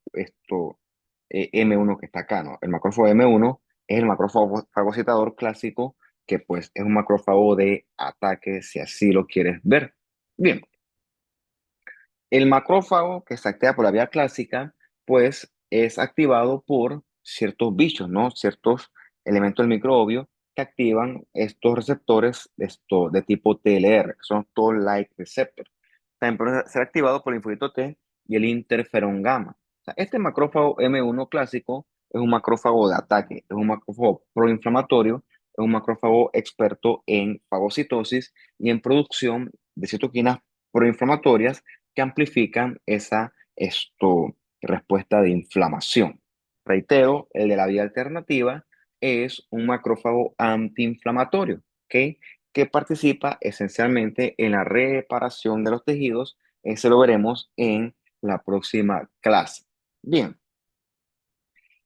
que está acá, ¿no? El macrófago M1 es el macrófago fagocitador clásico, que pues es un macrófago de ataque, si así lo quieres ver. Bien, el macrófago que se activa por la vía clásica, pues es activado por ciertos bichos, ¿no? Ciertos elementos del microbio que activan estos receptores de tipo TLR, que son Toll-like receptors. También puede ser activado por el linfocito T y el interferón gamma. O sea, este macrófago M1 clásico es un macrófago de ataque, es un macrófago proinflamatorio, es un macrófago experto en fagocitosis y en producción de citoquinas proinflamatorias que amplifican esa respuesta de inflamación. Reitero, el de la vía alternativa es un macrófago antiinflamatorio, ¿ok? Que participa esencialmente en la reparación de los tejidos. Ese lo veremos en la próxima clase. Bien,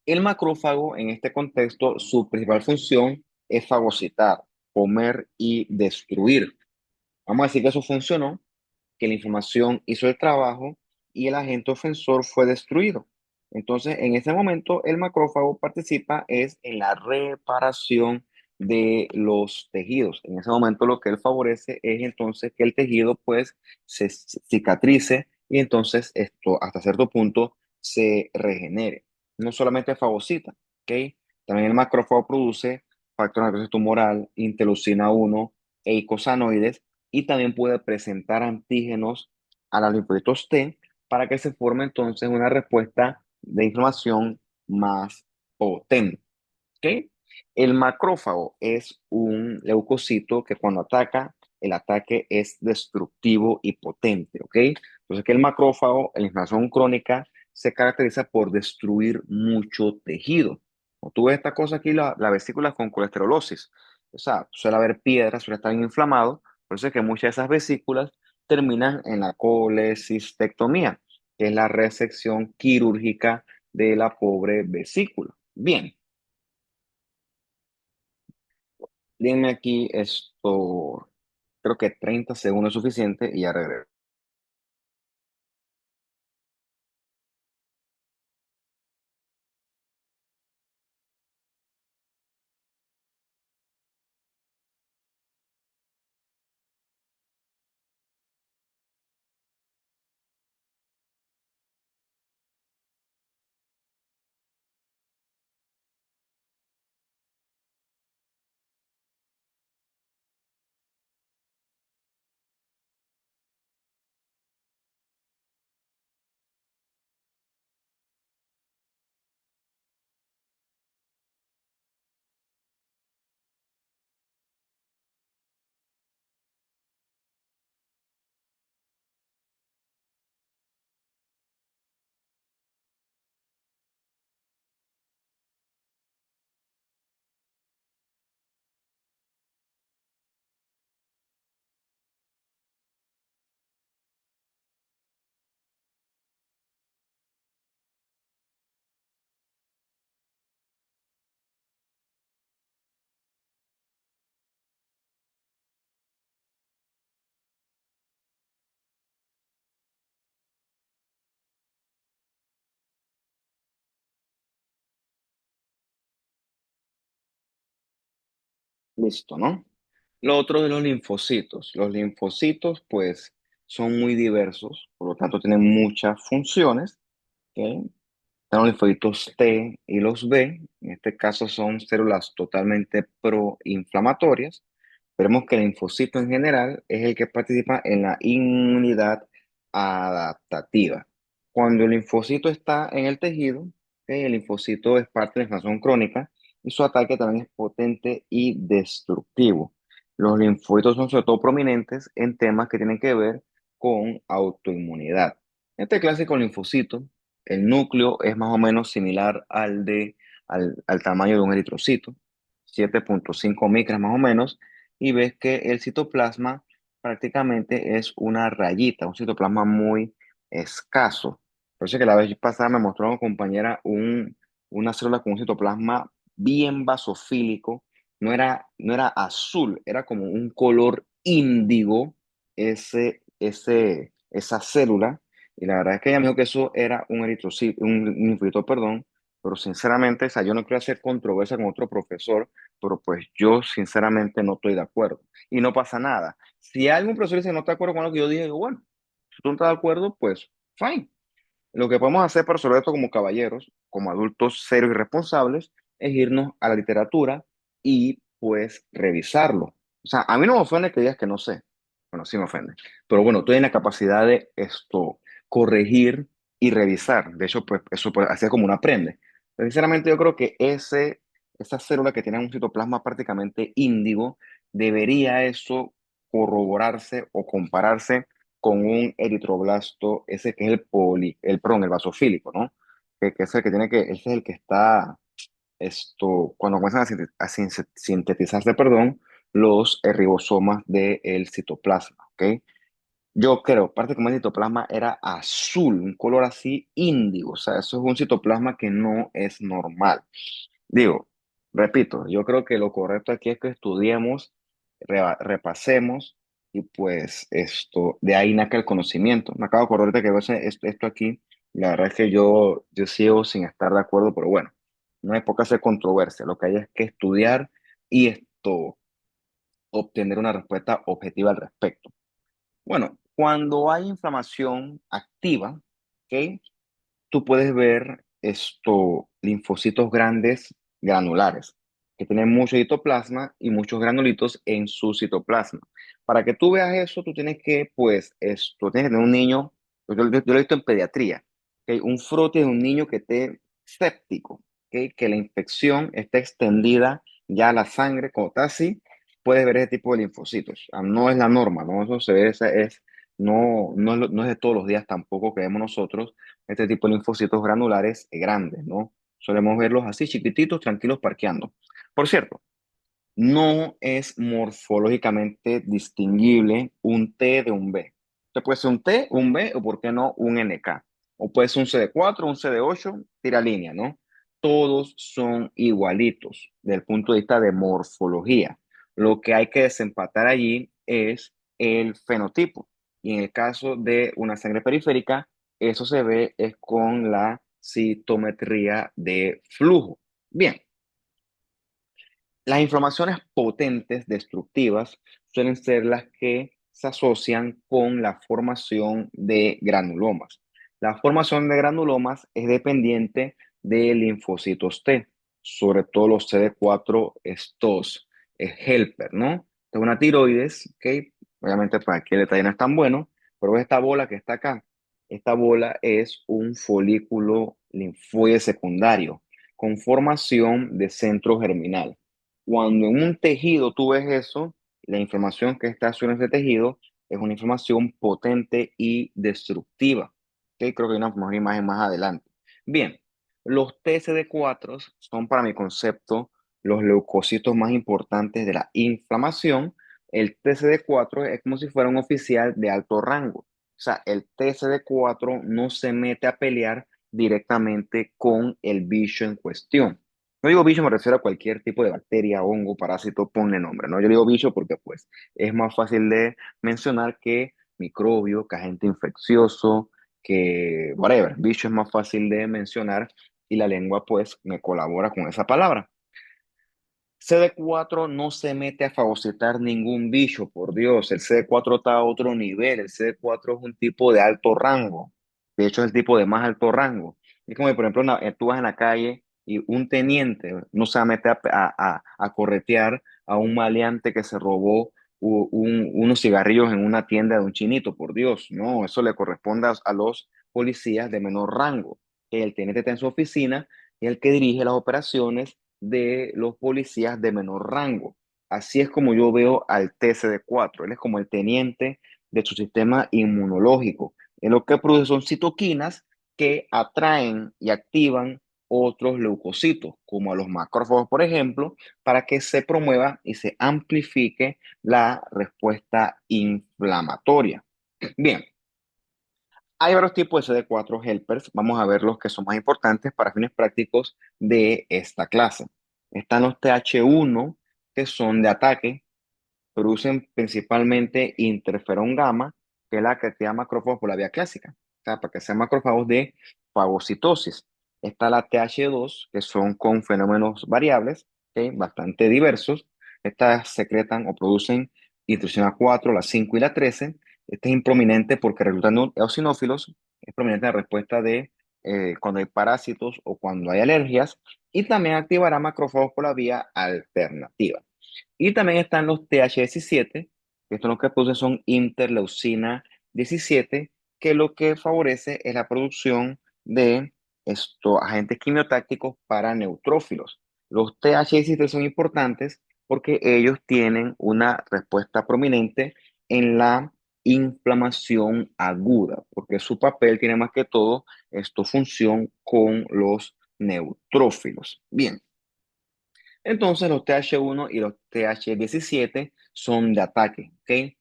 el macrófago en este contexto, su principal función es fagocitar, comer y destruir. Vamos a decir que eso funcionó, que la información hizo el trabajo y el agente ofensor fue destruido. Entonces, en ese momento, el macrófago participa es en la reparación de los tejidos. En ese momento, lo que él favorece es entonces que el tejido pues se cicatrice y entonces esto hasta cierto punto se regenere. No solamente fagocita, ¿ok? También el macrófago produce factor nervioso tumoral, interleucina 1 e icosanoides y también puede presentar antígenos a los linfocitos T para que se forme entonces una respuesta de inflamación más potente. ¿Ok? El macrófago es un leucocito que cuando ataca, el ataque es destructivo y potente. ¿Ok? Entonces, que el macrófago, en la inflamación crónica, se caracteriza por destruir mucho tejido. Como tú ves esta cosa aquí, la vesícula con colesterolosis. O sea, suele haber piedras, suele estar inflamado. Por eso es que muchas de esas vesículas terminan en la colecistectomía, que es la resección quirúrgica de la pobre vesícula. Bien. Dime aquí esto, creo que 30 segundos es suficiente y ya regreso. Listo, ¿no? Lo otro de los linfocitos. Los linfocitos, pues, son muy diversos, por lo tanto, tienen muchas funciones. ¿Ok? Están los linfocitos T y los B. En este caso son células totalmente proinflamatorias. Veremos que el linfocito en general es el que participa en la inmunidad adaptativa. Cuando el linfocito está en el tejido, ¿ok? El linfocito es parte de la inflamación crónica y su ataque también es potente y destructivo. Los linfocitos son sobre todo prominentes en temas que tienen que ver con autoinmunidad. Este clásico linfocito, el núcleo es más o menos similar al tamaño de un eritrocito, 7,5 micras más o menos, y ves que el citoplasma prácticamente es una rayita, un citoplasma muy escaso. Por eso que la vez pasada me mostró una compañera una célula con un citoplasma bien basofílico, no era azul, era como un color índigo esa célula, y la verdad es que ella me dijo que eso era un eritrocito, un linfocito, perdón, pero sinceramente, o sea, yo no quiero hacer controversia con otro profesor, pero pues yo sinceramente no estoy de acuerdo. Y no pasa nada. Si algún profesor dice que no está de acuerdo con lo que yo dije, digo, bueno, si tú no estás de acuerdo, pues fine. Lo que podemos hacer para resolver esto como caballeros, como adultos serios y responsables, es irnos a la literatura y pues revisarlo. O sea, a mí no me ofende que digas que no sé. Bueno, sí me ofende. Pero bueno, tú tienes la capacidad de corregir y revisar. De hecho, pues eso pues, así es como uno aprende. Pero, sinceramente, yo creo que esa célula que tiene un citoplasma prácticamente índigo, debería eso corroborarse o compararse con un eritroblasto, ese que es el basofílico, ¿no? Que es el que tiene que, ese es el que está, cuando comienzan a sintetizarse, perdón, los ribosomas del citoplasma, ¿ok? Yo creo, parte como el citoplasma era azul, un color así índigo, o sea, eso es un citoplasma que no es normal. Digo, Repito, yo creo que lo correcto aquí es que estudiemos, repasemos y pues de ahí naca el conocimiento. Me acabo de acordar de que esto aquí, la verdad es que yo sigo sin estar de acuerdo, pero bueno, no hay por qué hacer controversia. Lo que hay es que estudiar y obtener una respuesta objetiva al respecto. Bueno, cuando hay inflamación activa, ¿ok? Tú puedes ver linfocitos grandes granulares, que tienen mucho citoplasma y muchos granulitos en su citoplasma. Para que tú veas eso, tú tienes que, pues, tienes que tener un niño, yo lo he visto en pediatría, ¿ok? Un frote de un niño que esté séptico, ¿ok? Que la infección esté extendida ya a la sangre, cuando está así, puedes ver ese tipo de linfocitos. No es la norma, ¿no? Eso se ve, no es de todos los días tampoco que vemos nosotros este tipo de linfocitos granulares grandes, ¿no? Solemos verlos así, chiquititos, tranquilos, parqueando. Por cierto, no es morfológicamente distinguible un T de un B. Usted puede ser un T, un B o, ¿por qué no, un NK? O puede ser un CD4, un CD8, tira línea, ¿no? Todos son igualitos desde el punto de vista de morfología. Lo que hay que desempatar allí es el fenotipo. Y en el caso de una sangre periférica, eso se ve es con la citometría de flujo. Bien. Las inflamaciones potentes, destructivas, suelen ser las que se asocian con la formación de granulomas. La formación de granulomas es dependiente de linfocitos T, sobre todo los CD4 estos, es helper, ¿no? Es una tiroides, ¿ok? Obviamente, pues aquí el detalle no es tan bueno, pero esta bola que está acá, esta bola es un folículo linfoide secundario con formación de centro germinal. Cuando en un tejido tú ves eso, la inflamación que está en ese tejido es una inflamación potente y destructiva. ¿Ok? Creo que hay una mejor imagen más adelante. Bien, los TCD4 son para mi concepto los leucocitos más importantes de la inflamación. El TCD4 es como si fuera un oficial de alto rango. O sea, el TCD4 no se mete a pelear directamente con el bicho en cuestión. No digo bicho, me refiero a cualquier tipo de bacteria, hongo, parásito, ponle nombre, ¿no? Yo digo bicho porque pues es más fácil de mencionar que microbio, que agente infeccioso, que whatever. Bicho es más fácil de mencionar y la lengua pues me colabora con esa palabra. CD4 no se mete a fagocitar ningún bicho, por Dios. El CD4 está a otro nivel. El CD4 es un tipo de alto rango. De hecho, es el tipo de más alto rango. Es como, por ejemplo, tú vas en la calle y un teniente no se va a meter a corretear a un maleante que se robó unos cigarrillos en una tienda de un chinito, por Dios. No, eso le corresponde a los policías de menor rango. El teniente está en su oficina y el que dirige las operaciones de los policías de menor rango. Así es como yo veo al TCD4. Él es como el teniente de su sistema inmunológico. En lo que produce son citoquinas que atraen y activan otros leucocitos, como a los macrófagos, por ejemplo, para que se promueva y se amplifique la respuesta inflamatoria. Bien, hay varios tipos de CD4 helpers. Vamos a ver los que son más importantes para fines prácticos de esta clase. Están los TH1, que son de ataque, producen principalmente interferón gamma, que es la que activa macrófagos por la vía clásica, o sea, para que sean macrófagos de fagocitosis. Está la TH2, que son con fenómenos variables, ¿ok? Bastante diversos. Estas secretan o producen interleucina 4, la 5 y la 13. Este es improminente porque resultan eosinófilos, es prominente en la respuesta de cuando hay parásitos o cuando hay alergias, y también activará macrófagos por la vía alternativa. Y también están los TH17, que esto lo que produce son interleucina 17, que lo que favorece es la producción de estos agentes quimiotácticos para neutrófilos. Los TH17 son importantes porque ellos tienen una respuesta prominente en la inflamación aguda, porque su papel tiene más que todo función con los neutrófilos. Bien. Entonces, los TH1 y los TH17 son de ataque, ¿ok?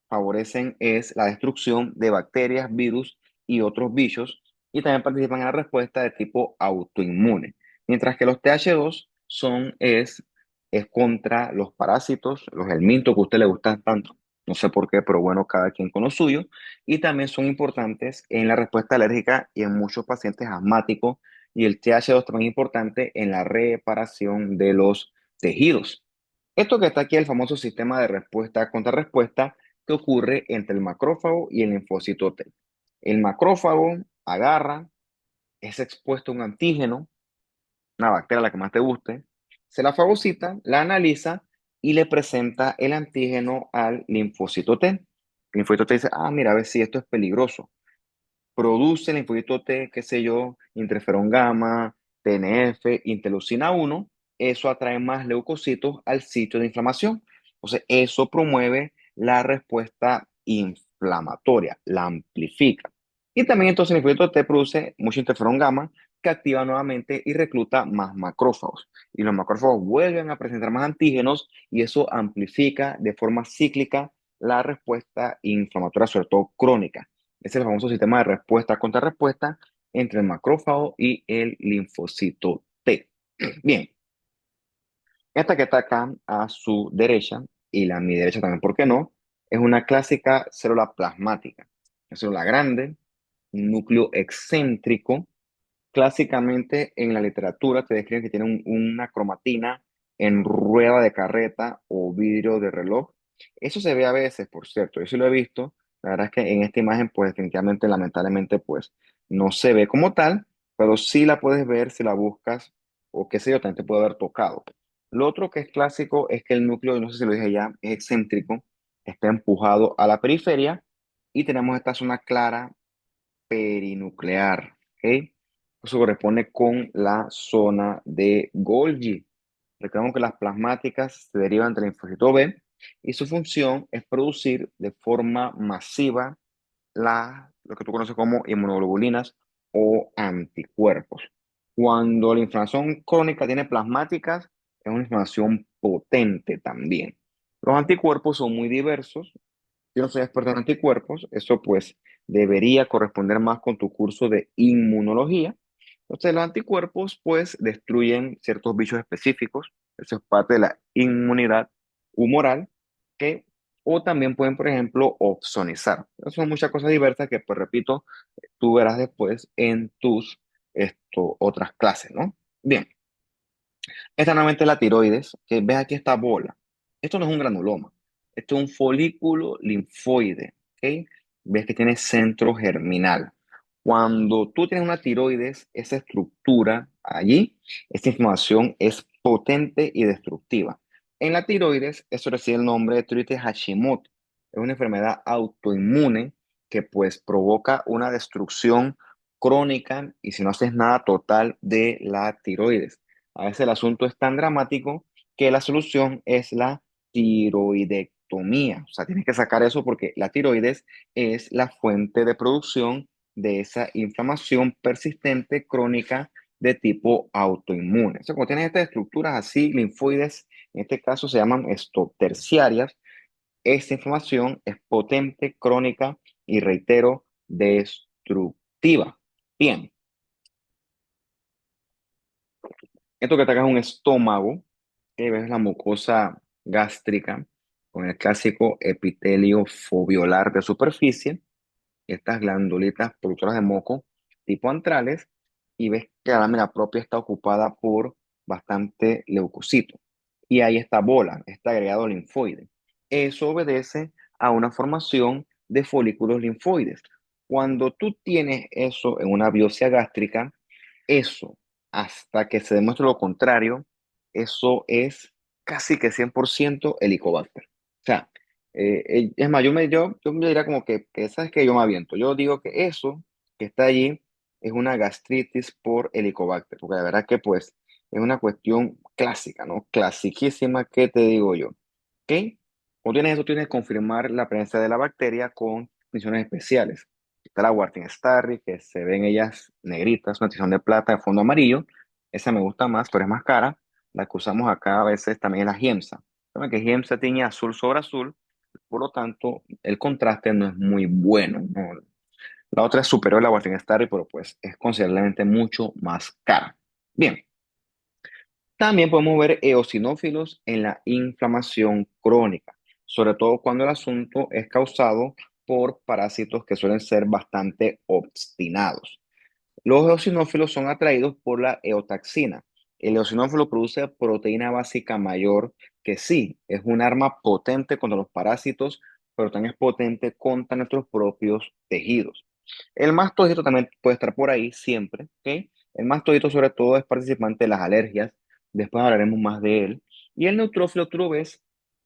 Favorecen es la destrucción de bacterias, virus y otros bichos y también participan en la respuesta de tipo autoinmune. Mientras que los TH2 es contra los parásitos, los helmintos que a usted le gustan tanto. No sé por qué, pero bueno, cada quien con lo suyo. Y también son importantes en la respuesta alérgica y en muchos pacientes asmáticos. Y el TH2 también es importante en la reparación de los tejidos. Esto que está aquí es el famoso sistema de respuesta contra respuesta que ocurre entre el macrófago y el linfocito T. El macrófago agarra, es expuesto a un antígeno, una bacteria, la que más te guste, se la fagocita, la analiza y le presenta el antígeno al linfocito T. El linfocito T dice, ah, mira, a ver si esto es peligroso. Produce el linfocito T, qué sé yo, interferón gamma, TNF, interleucina 1, eso atrae más leucocitos al sitio de inflamación. Entonces, eso promueve la respuesta inflamatoria, la amplifica. Y también entonces el linfocito T produce mucho interferón gamma que activa nuevamente y recluta más macrófagos. Y los macrófagos vuelven a presentar más antígenos y eso amplifica de forma cíclica la respuesta inflamatoria, sobre todo crónica. Es el famoso sistema de respuesta contra respuesta entre el macrófago y el linfocito T. Bien, esta que está acá a su derecha, y la a mi derecha también, ¿por qué no? Es una clásica célula plasmática. Una célula grande, un núcleo excéntrico. Clásicamente en la literatura te describen que tiene una cromatina en rueda de carreta o vidrio de reloj. Eso se ve a veces, por cierto, yo sí lo he visto. La verdad es que en esta imagen, pues definitivamente, lamentablemente, pues no se ve como tal, pero sí la puedes ver si la buscas o qué sé yo, también te puede haber tocado. Lo otro que es clásico es que el núcleo, y no sé si lo dije ya, es excéntrico, está empujado a la periferia y tenemos esta zona clara perinuclear, ¿ok? Eso corresponde con la zona de Golgi. Recordemos que las plasmáticas se derivan del linfocito B y su función es producir de forma masiva lo que tú conoces como inmunoglobulinas o anticuerpos. Cuando la inflamación crónica tiene plasmáticas, es una inflamación potente también. Los anticuerpos son muy diversos. Yo no soy experto en anticuerpos, eso pues debería corresponder más con tu curso de inmunología. Entonces, los anticuerpos pues destruyen ciertos bichos específicos, eso es parte de la inmunidad humoral, que, o también pueden, por ejemplo, opsonizar. Son muchas cosas diversas que, pues repito, tú verás después en tus otras clases, ¿no? Bien. Esta nuevamente es la tiroides, que ves aquí esta bola. Esto no es un granuloma, esto es un folículo linfoide, ¿ok? Ves que tiene centro germinal. Cuando tú tienes una tiroides, esa estructura allí, esta inflamación es potente y destructiva. En la tiroides, eso recibe el nombre de tiroides Hashimoto. Es una enfermedad autoinmune que pues provoca una destrucción crónica y si no haces nada total de la tiroides. A veces el asunto es tan dramático que la solución es la tiroidectomía. O sea, tienes que sacar eso porque la tiroides es la fuente de producción de esa inflamación persistente crónica de tipo autoinmune. O sea, cuando tienes estas estructuras así, linfoides, en este caso se llaman terciarias, esta inflamación es potente, crónica y, reitero, destructiva. Bien, esto que ataca es un estómago, que ves la mucosa gástrica con el clásico epitelio foviolar de superficie, estas glandulitas productoras de moco tipo antrales, y ves que la lámina propia está ocupada por bastante leucocito. Y ahí está bola, está agregado linfoide. Eso obedece a una formación de folículos linfoides. Cuando tú tienes eso en una biopsia gástrica, eso, hasta que se demuestre lo contrario, eso es casi que 100% Helicobacter. O sea, es más, yo me diría como que, ¿sabes qué? Yo me aviento. Yo digo que eso que está allí es una gastritis por Helicobacter, porque la verdad que pues es una cuestión clásica, ¿no? Clasiquísima, ¿qué te digo yo? ¿Ok? Cuando tienes eso, tienes que confirmar la presencia de la bacteria con condiciones especiales. Está la Warthin Starry, que se ven ellas negritas, una tizón de plata de fondo amarillo. Esa me gusta más, pero es más cara. La que usamos acá a veces también es la Giemsa. Saben que Giemsa tiñe azul sobre azul, por lo tanto, el contraste no es muy bueno, ¿no? La otra es superior a la Warthin Starry, pero pues es considerablemente mucho más cara. Bien, También podemos ver eosinófilos en la inflamación crónica, sobre todo cuando el asunto es causado por parásitos que suelen ser bastante obstinados. Los eosinófilos son atraídos por la eotaxina. El eosinófilo produce proteína básica mayor que sí, es un arma potente contra los parásitos, pero también es potente contra nuestros propios tejidos. El mastodito también puede estar por ahí siempre, ¿ok? El mastodito sobre todo es participante de las alergias, después hablaremos más de él. Y el neutrófilo, tú lo ves,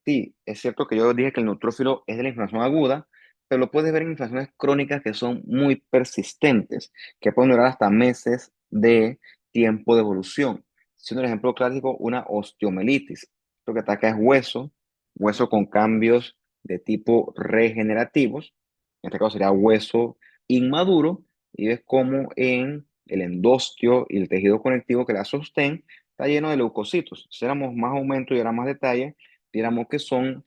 sí, es cierto que yo dije que el neutrófilo es de la inflamación aguda, pero lo puedes ver en inflamaciones crónicas que son muy persistentes, que pueden durar hasta meses de tiempo de evolución. Siendo el ejemplo clásico, una osteomelitis. Lo que ataca es hueso, hueso con cambios de tipo regenerativos. En este caso sería hueso inmaduro, y ves cómo en el endostio y el tejido conectivo que la sostén está lleno de leucocitos. Si éramos más aumento y ahora más detalle, diríamos que son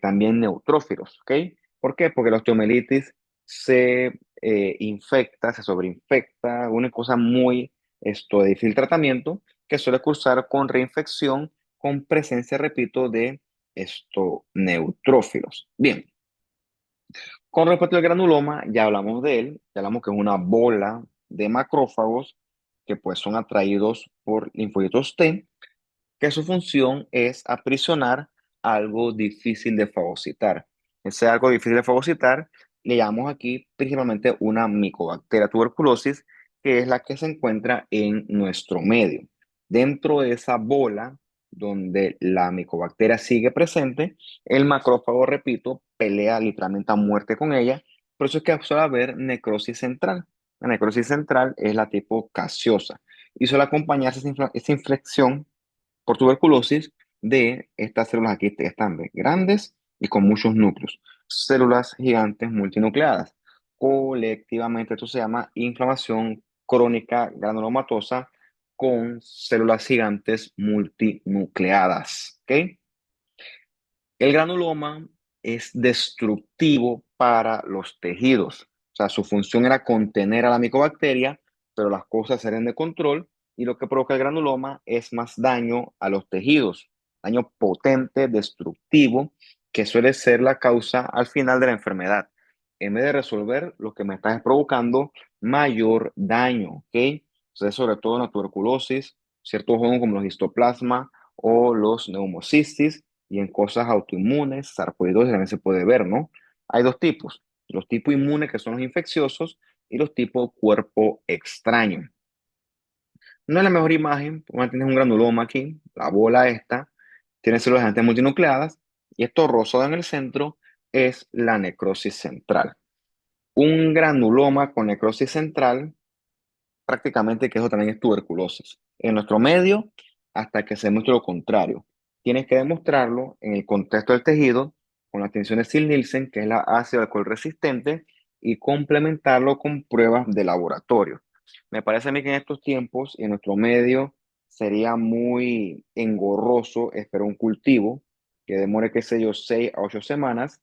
también neutrófilos, ¿ok? ¿Por qué? Porque la osteomelitis se infecta, se sobreinfecta, una cosa muy de difícil tratamiento que suele cursar con reinfección, con presencia, repito, de neutrófilos. Bien, con respecto al granuloma, ya hablamos de él, ya hablamos que es una bola de macrófagos que pues son atraídos por linfocitos T, que su función es aprisionar algo difícil de fagocitar. Ese algo difícil de fagocitar le llamamos aquí principalmente una Mycobacteria tuberculosis, que es la que se encuentra en nuestro medio. Dentro de esa bola donde la Mycobacteria sigue presente, el macrófago, repito, pelea literalmente a muerte con ella. Por eso es que suele haber necrosis central. La necrosis central es la tipo gaseosa y suele acompañarse esa infección por tuberculosis de estas células aquí que están grandes y con muchos núcleos. Células gigantes multinucleadas. Colectivamente esto se llama inflamación crónica granulomatosa con células gigantes multinucleadas. ¿Ok? El granuloma es destructivo para los tejidos. O sea, su función era contener a la micobacteria, pero las cosas salen de control y lo que provoca el granuloma es más daño a los tejidos, daño potente, destructivo, que suele ser la causa al final de la enfermedad. En vez de resolver, lo que me está es provocando mayor daño, ¿ok? Entonces, sobre todo en la tuberculosis, ciertos hongos como los histoplasma o los neumocistis, y en cosas autoinmunes, sarcoidosis también se puede ver, ¿no? Hay dos tipos, los tipos inmunes que son los infecciosos y los tipos cuerpo extraño. No es la mejor imagen, porque tienes un granuloma aquí, la bola esta, tiene células gigantes multinucleadas y esto rosado en el centro es la necrosis central. Un granuloma con necrosis central prácticamente que eso también es tuberculosis. En nuestro medio, hasta que se demuestre lo contrario. Tienes que demostrarlo en el contexto del tejido con la tensión de Sil-Nielsen, que es la ácido alcohol resistente, y complementarlo con pruebas de laboratorio. Me parece a mí que en estos tiempos y en nuestro medio sería muy engorroso esperar un cultivo que demore, qué sé yo, 6 a 8 semanas.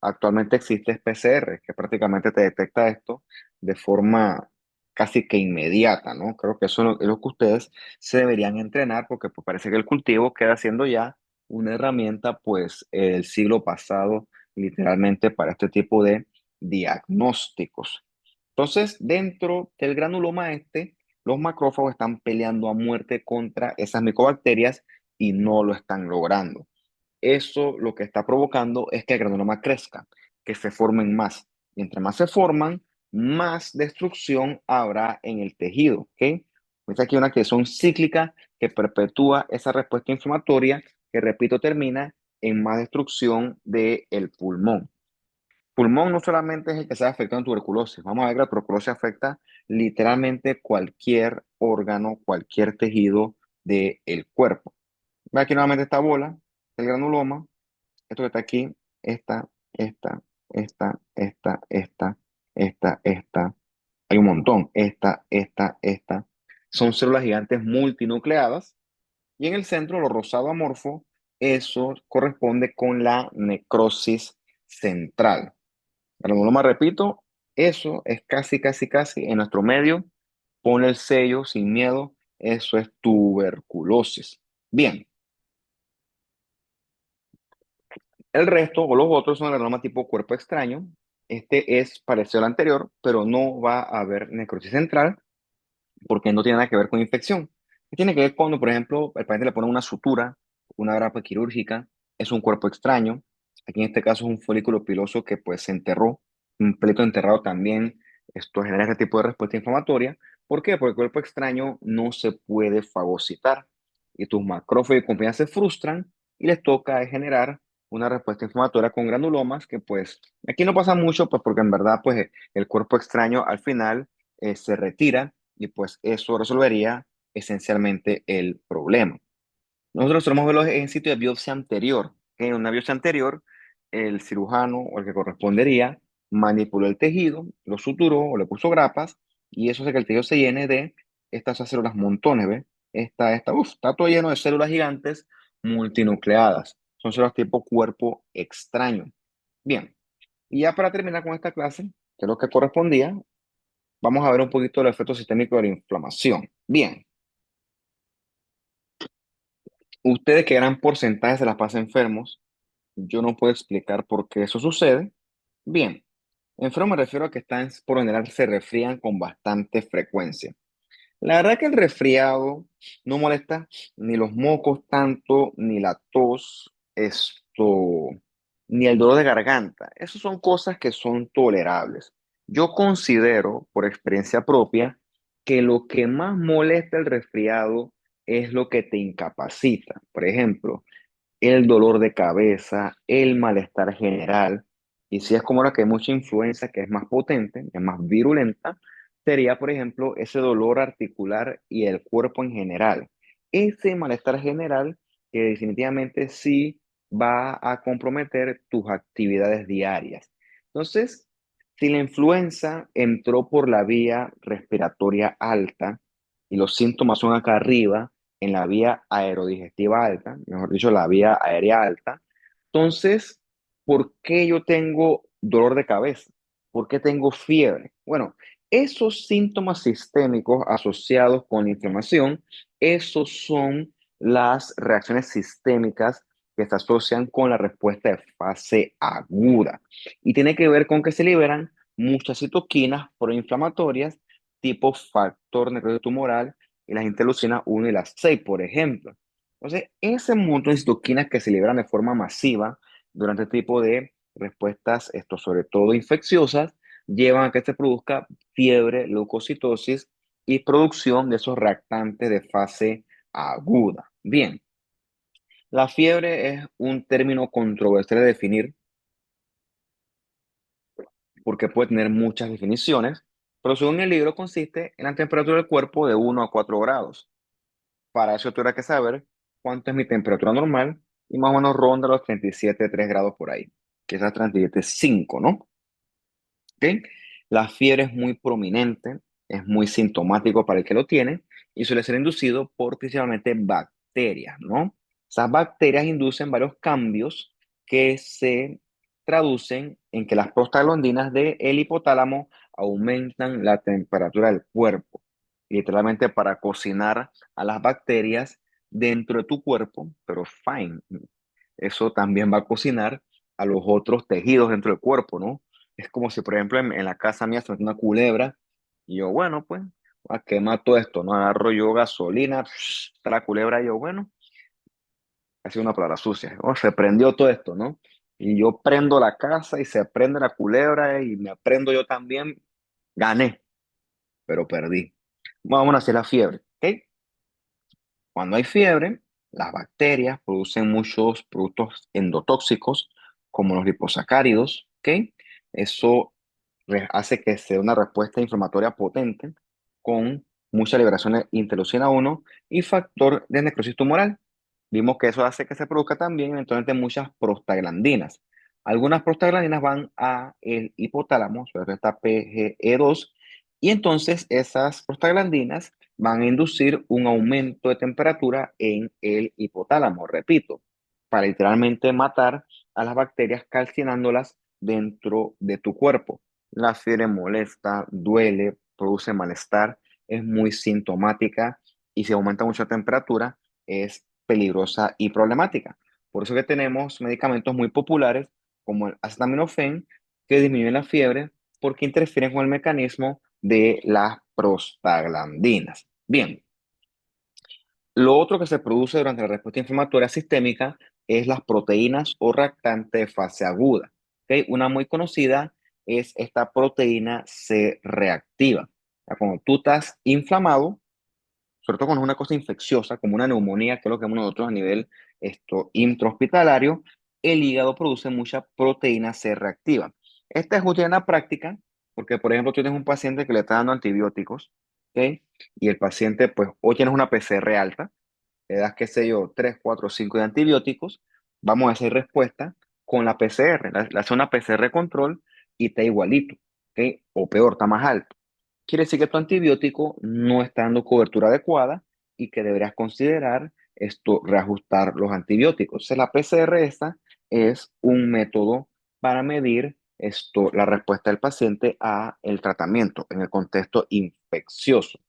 Actualmente existe PCR, que prácticamente te detecta esto de forma casi que inmediata, ¿no? Creo que eso es lo que ustedes se deberían entrenar porque pues, parece que el cultivo queda siendo ya una herramienta, pues, el siglo pasado, literalmente, para este tipo de diagnósticos. Entonces, dentro del granuloma los macrófagos están peleando a muerte contra esas micobacterias y no lo están logrando. Eso lo que está provocando es que el granuloma crezca, que se formen más. Y entre más se forman, más destrucción habrá en el tejido. ¿Ok? Pues aquí una que son cíclica que perpetúa esa respuesta inflamatoria que, repito, termina en más destrucción del pulmón. Pulmón no solamente es el que se afectado en tuberculosis. Vamos a ver que la tuberculosis afecta literalmente cualquier órgano, cualquier tejido del cuerpo. Ve aquí nuevamente esta bola, el granuloma, esto que está aquí, esta, esta, esta. Hay un montón. Esta. Son células gigantes multinucleadas. Y en el centro, lo rosado amorfo, eso corresponde con la necrosis central. Granuloma, repito, eso es casi en nuestro medio. Pone el sello sin miedo. Eso es tuberculosis. Bien, el resto o los otros son el adenoma tipo cuerpo extraño. Este es parecido al anterior, pero no va a haber necrosis central porque no tiene nada que ver con infección. Tiene que ver cuando, por ejemplo, el paciente le pone una sutura, una grapa quirúrgica, es un cuerpo extraño. Aquí en este caso es un folículo piloso que pues se enterró, un pleito enterrado también. Esto genera este tipo de respuesta inflamatoria. ¿Por qué? Porque el cuerpo extraño no se puede fagocitar y tus macrófagos y compañía se frustran y les toca generar una respuesta inflamatoria con granulomas que pues aquí no pasa mucho pues porque en verdad pues el cuerpo extraño al final se retira y pues eso resolvería esencialmente el problema. Nosotros solemos verlo en sitio de biopsia anterior. ¿Ok? En una biopsia anterior, el cirujano o el que correspondería manipuló el tejido, lo suturó o le puso grapas y eso hace que el tejido se llene de estas células montones, ¿ves? Está todo lleno de células gigantes multinucleadas. Son células tipo cuerpo extraño. Bien, y ya para terminar con esta clase, que es lo que correspondía, vamos a ver un poquito el efecto sistémico de la inflamación. Bien, ustedes que gran porcentaje se las pasan enfermos, yo no puedo explicar por qué eso sucede. Bien, enfermo me refiero a que están, por lo general se resfrían con bastante frecuencia. La verdad que el resfriado no molesta ni los mocos tanto, ni la tos, ni el dolor de garganta. Esas son cosas que son tolerables. Yo considero, por experiencia propia, que lo que más molesta el resfriado es lo que te incapacita. Por ejemplo, el dolor de cabeza, el malestar general. Y si es como la que hay mucha influenza, que es más potente, es más virulenta, sería, por ejemplo, ese dolor articular y el cuerpo en general. Ese malestar general que definitivamente sí va a comprometer tus actividades diarias. Entonces, si la influenza entró por la vía respiratoria alta y los síntomas son acá arriba, en la vía aerodigestiva alta, mejor dicho, la vía aérea alta. Entonces, ¿por qué yo tengo dolor de cabeza? ¿Por qué tengo fiebre? Bueno, esos síntomas sistémicos asociados con la inflamación, esos son las reacciones sistémicas que se asocian con la respuesta de fase aguda. Y tiene que ver con que se liberan muchas citoquinas proinflamatorias tipo factor necrosis tumoral y las interleucinas 1 y las 6, por ejemplo. Entonces, ese montón de citoquinas que se liberan de forma masiva durante este tipo de respuestas, esto sobre todo infecciosas, llevan a que se produzca fiebre, leucocitosis y producción de esos reactantes de fase aguda. Bien, la fiebre es un término controversial de definir porque puede tener muchas definiciones, pero según el libro consiste en la temperatura del cuerpo de 1 a 4 grados. Para eso tuviera que saber cuánto es mi temperatura normal y más o menos ronda los 37,3 grados por ahí, quizás 37,5, ¿no? ¿Ok? La fiebre es muy prominente, es muy sintomático para el que lo tiene y suele ser inducido por principalmente bacterias, ¿no? Esas bacterias inducen varios cambios que se traducen en que las prostaglandinas del hipotálamo aumentan la temperatura del cuerpo, literalmente para cocinar a las bacterias dentro de tu cuerpo, pero fine, eso también va a cocinar a los otros tejidos dentro del cuerpo, ¿no? Es como si, por ejemplo, en la casa mía se mete una culebra y yo, bueno, pues, a quemar todo esto, ¿no? Agarro yo gasolina, está la culebra y yo, bueno, ha sido una palabra sucia, ¿no? Se prendió todo esto, ¿no? Y yo prendo la casa y se prende la culebra y me prendo yo también, gané, pero perdí. Vamos a hacer la fiebre, ¿ok? Cuando hay fiebre, las bacterias producen muchos productos endotóxicos, como los liposacáridos, ¿ok? Eso hace que sea una respuesta inflamatoria potente con mucha liberación de interleucina 1 y factor de necrosis tumoral. Vimos que eso hace que se produzca también eventualmente muchas prostaglandinas. Algunas prostaglandinas van a el hipotálamo, sobre todo está PGE2, y entonces esas prostaglandinas van a inducir un aumento de temperatura en el hipotálamo, repito, para literalmente matar a las bacterias calcinándolas dentro de tu cuerpo. La fiebre molesta, duele, produce malestar, es muy sintomática y si aumenta mucho la temperatura es peligrosa y problemática. Por eso que tenemos medicamentos muy populares como el acetaminofén que disminuyen la fiebre porque interfieren con el mecanismo de las prostaglandinas. Bien, lo otro que se produce durante la respuesta inflamatoria sistémica es las proteínas o reactantes de fase aguda. ¿Ok? Una muy conocida es esta proteína C reactiva. O sea, cuando tú estás inflamado, sobre todo cuando es una cosa infecciosa, como una neumonía, que es lo que vemos nosotros a nivel intrahospitalario, el hígado produce mucha proteína C reactiva. Esta es útil en la práctica porque, por ejemplo, tú tienes un paciente que le está dando antibióticos, ¿ok? Y el paciente, pues, hoy tienes una PCR alta, le das, qué sé yo, 3 4 5 de antibióticos, vamos a hacer respuesta con la PCR, le hace una PCR control y está igualito, ¿ok? O peor, está más alto. Quiere decir que tu antibiótico no está dando cobertura adecuada y que deberías considerar reajustar los antibióticos. Entonces, la PCR esta es un método para medir la respuesta del paciente a el tratamiento en el contexto infeccioso.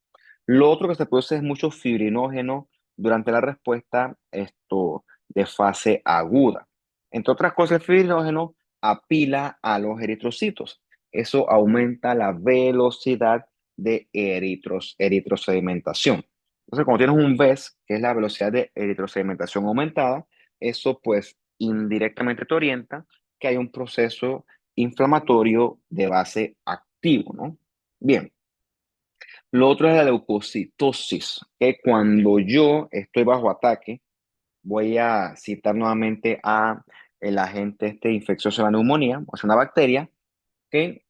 Lo otro que se produce es mucho fibrinógeno durante la respuesta de fase aguda. Entre otras cosas, el fibrinógeno apila a los eritrocitos. Eso aumenta la velocidad de eritrosedimentación. Entonces, cuando tienes un VES, que es la velocidad de eritrosedimentación aumentada, eso pues indirectamente te orienta que hay un proceso inflamatorio de base activo, ¿no? Bien. Lo otro es la leucocitosis, que cuando yo estoy bajo ataque, voy a citar nuevamente a el agente infeccioso de la neumonía, o sea, una bacteria, que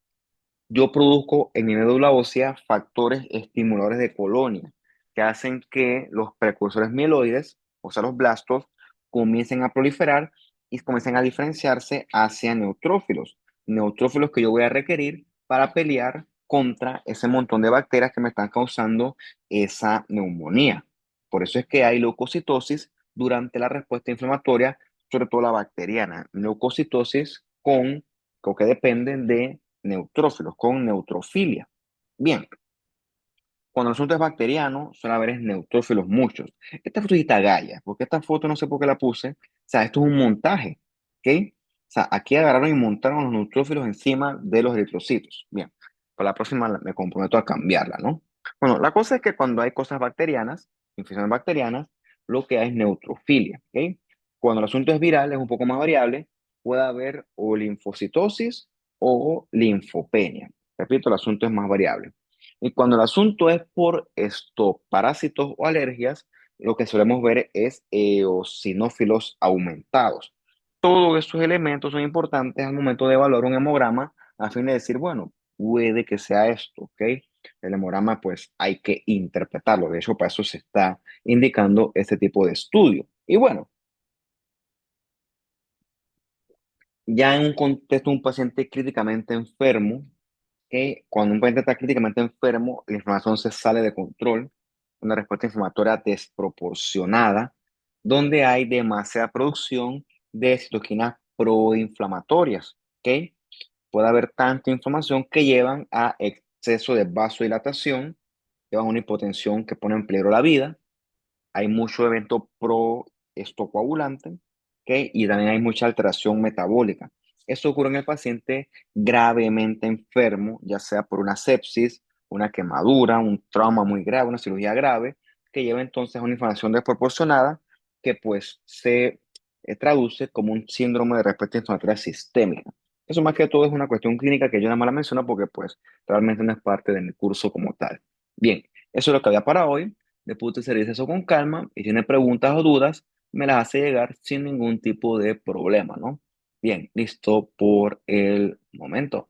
yo produzco en mi médula ósea factores estimuladores de colonia que hacen que los precursores mieloides, o sea, los blastos, comiencen a proliferar y comiencen a diferenciarse hacia neutrófilos. Neutrófilos que yo voy a requerir para pelear contra ese montón de bacterias que me están causando esa neumonía. Por eso es que hay leucocitosis durante la respuesta inflamatoria, sobre todo la bacteriana. Leucocitosis con que dependen de neutrófilos, con neutrofilia. Bien, cuando el asunto es bacteriano, suele haber neutrófilos muchos. Esta fotito Gaia, porque esta foto no sé por qué la puse. O sea, esto es un montaje, ¿ok? O sea, aquí agarraron y montaron los neutrófilos encima de los eritrocitos. Bien, para la próxima me comprometo a cambiarla, ¿no? Bueno, la cosa es que cuando hay cosas bacterianas, infecciones bacterianas, lo que hay es neutrofilia, ¿ok? Cuando el asunto es viral, es un poco más variable, puede haber o linfocitosis o linfopenia. Repito, el asunto es más variable. Y cuando el asunto es por estos parásitos o alergias, lo que solemos ver es eosinófilos aumentados. Todos esos elementos son importantes al momento de evaluar un hemograma a fin de decir, bueno, puede que sea esto, ¿ok? El hemograma, pues hay que interpretarlo. De hecho, para eso se está indicando este tipo de estudio. Y bueno, ya en un contexto de un paciente críticamente enfermo, que cuando un paciente está críticamente enfermo, la inflamación se sale de control, una respuesta inflamatoria desproporcionada, donde hay demasiada producción de citoquinas proinflamatorias, ¿ok? Puede haber tanta inflamación que llevan a exceso de vasodilatación, llevan a una hipotensión que pone en peligro la vida, hay mucho evento proestocoagulante, ¿ok? Y también hay mucha alteración metabólica. Eso ocurre en el paciente gravemente enfermo, ya sea por una sepsis, una quemadura, un trauma muy grave, una cirugía grave, que lleva entonces a una inflamación desproporcionada que pues se traduce como un síndrome de respuesta inflamatoria sistémica. Eso más que todo es una cuestión clínica que yo nada más la menciono porque pues realmente no es parte de mi curso como tal. Bien, eso es lo que había para hoy. Después de servir eso con calma y tiene preguntas o dudas, me las hace llegar sin ningún tipo de problema, ¿no? Bien, listo por el momento.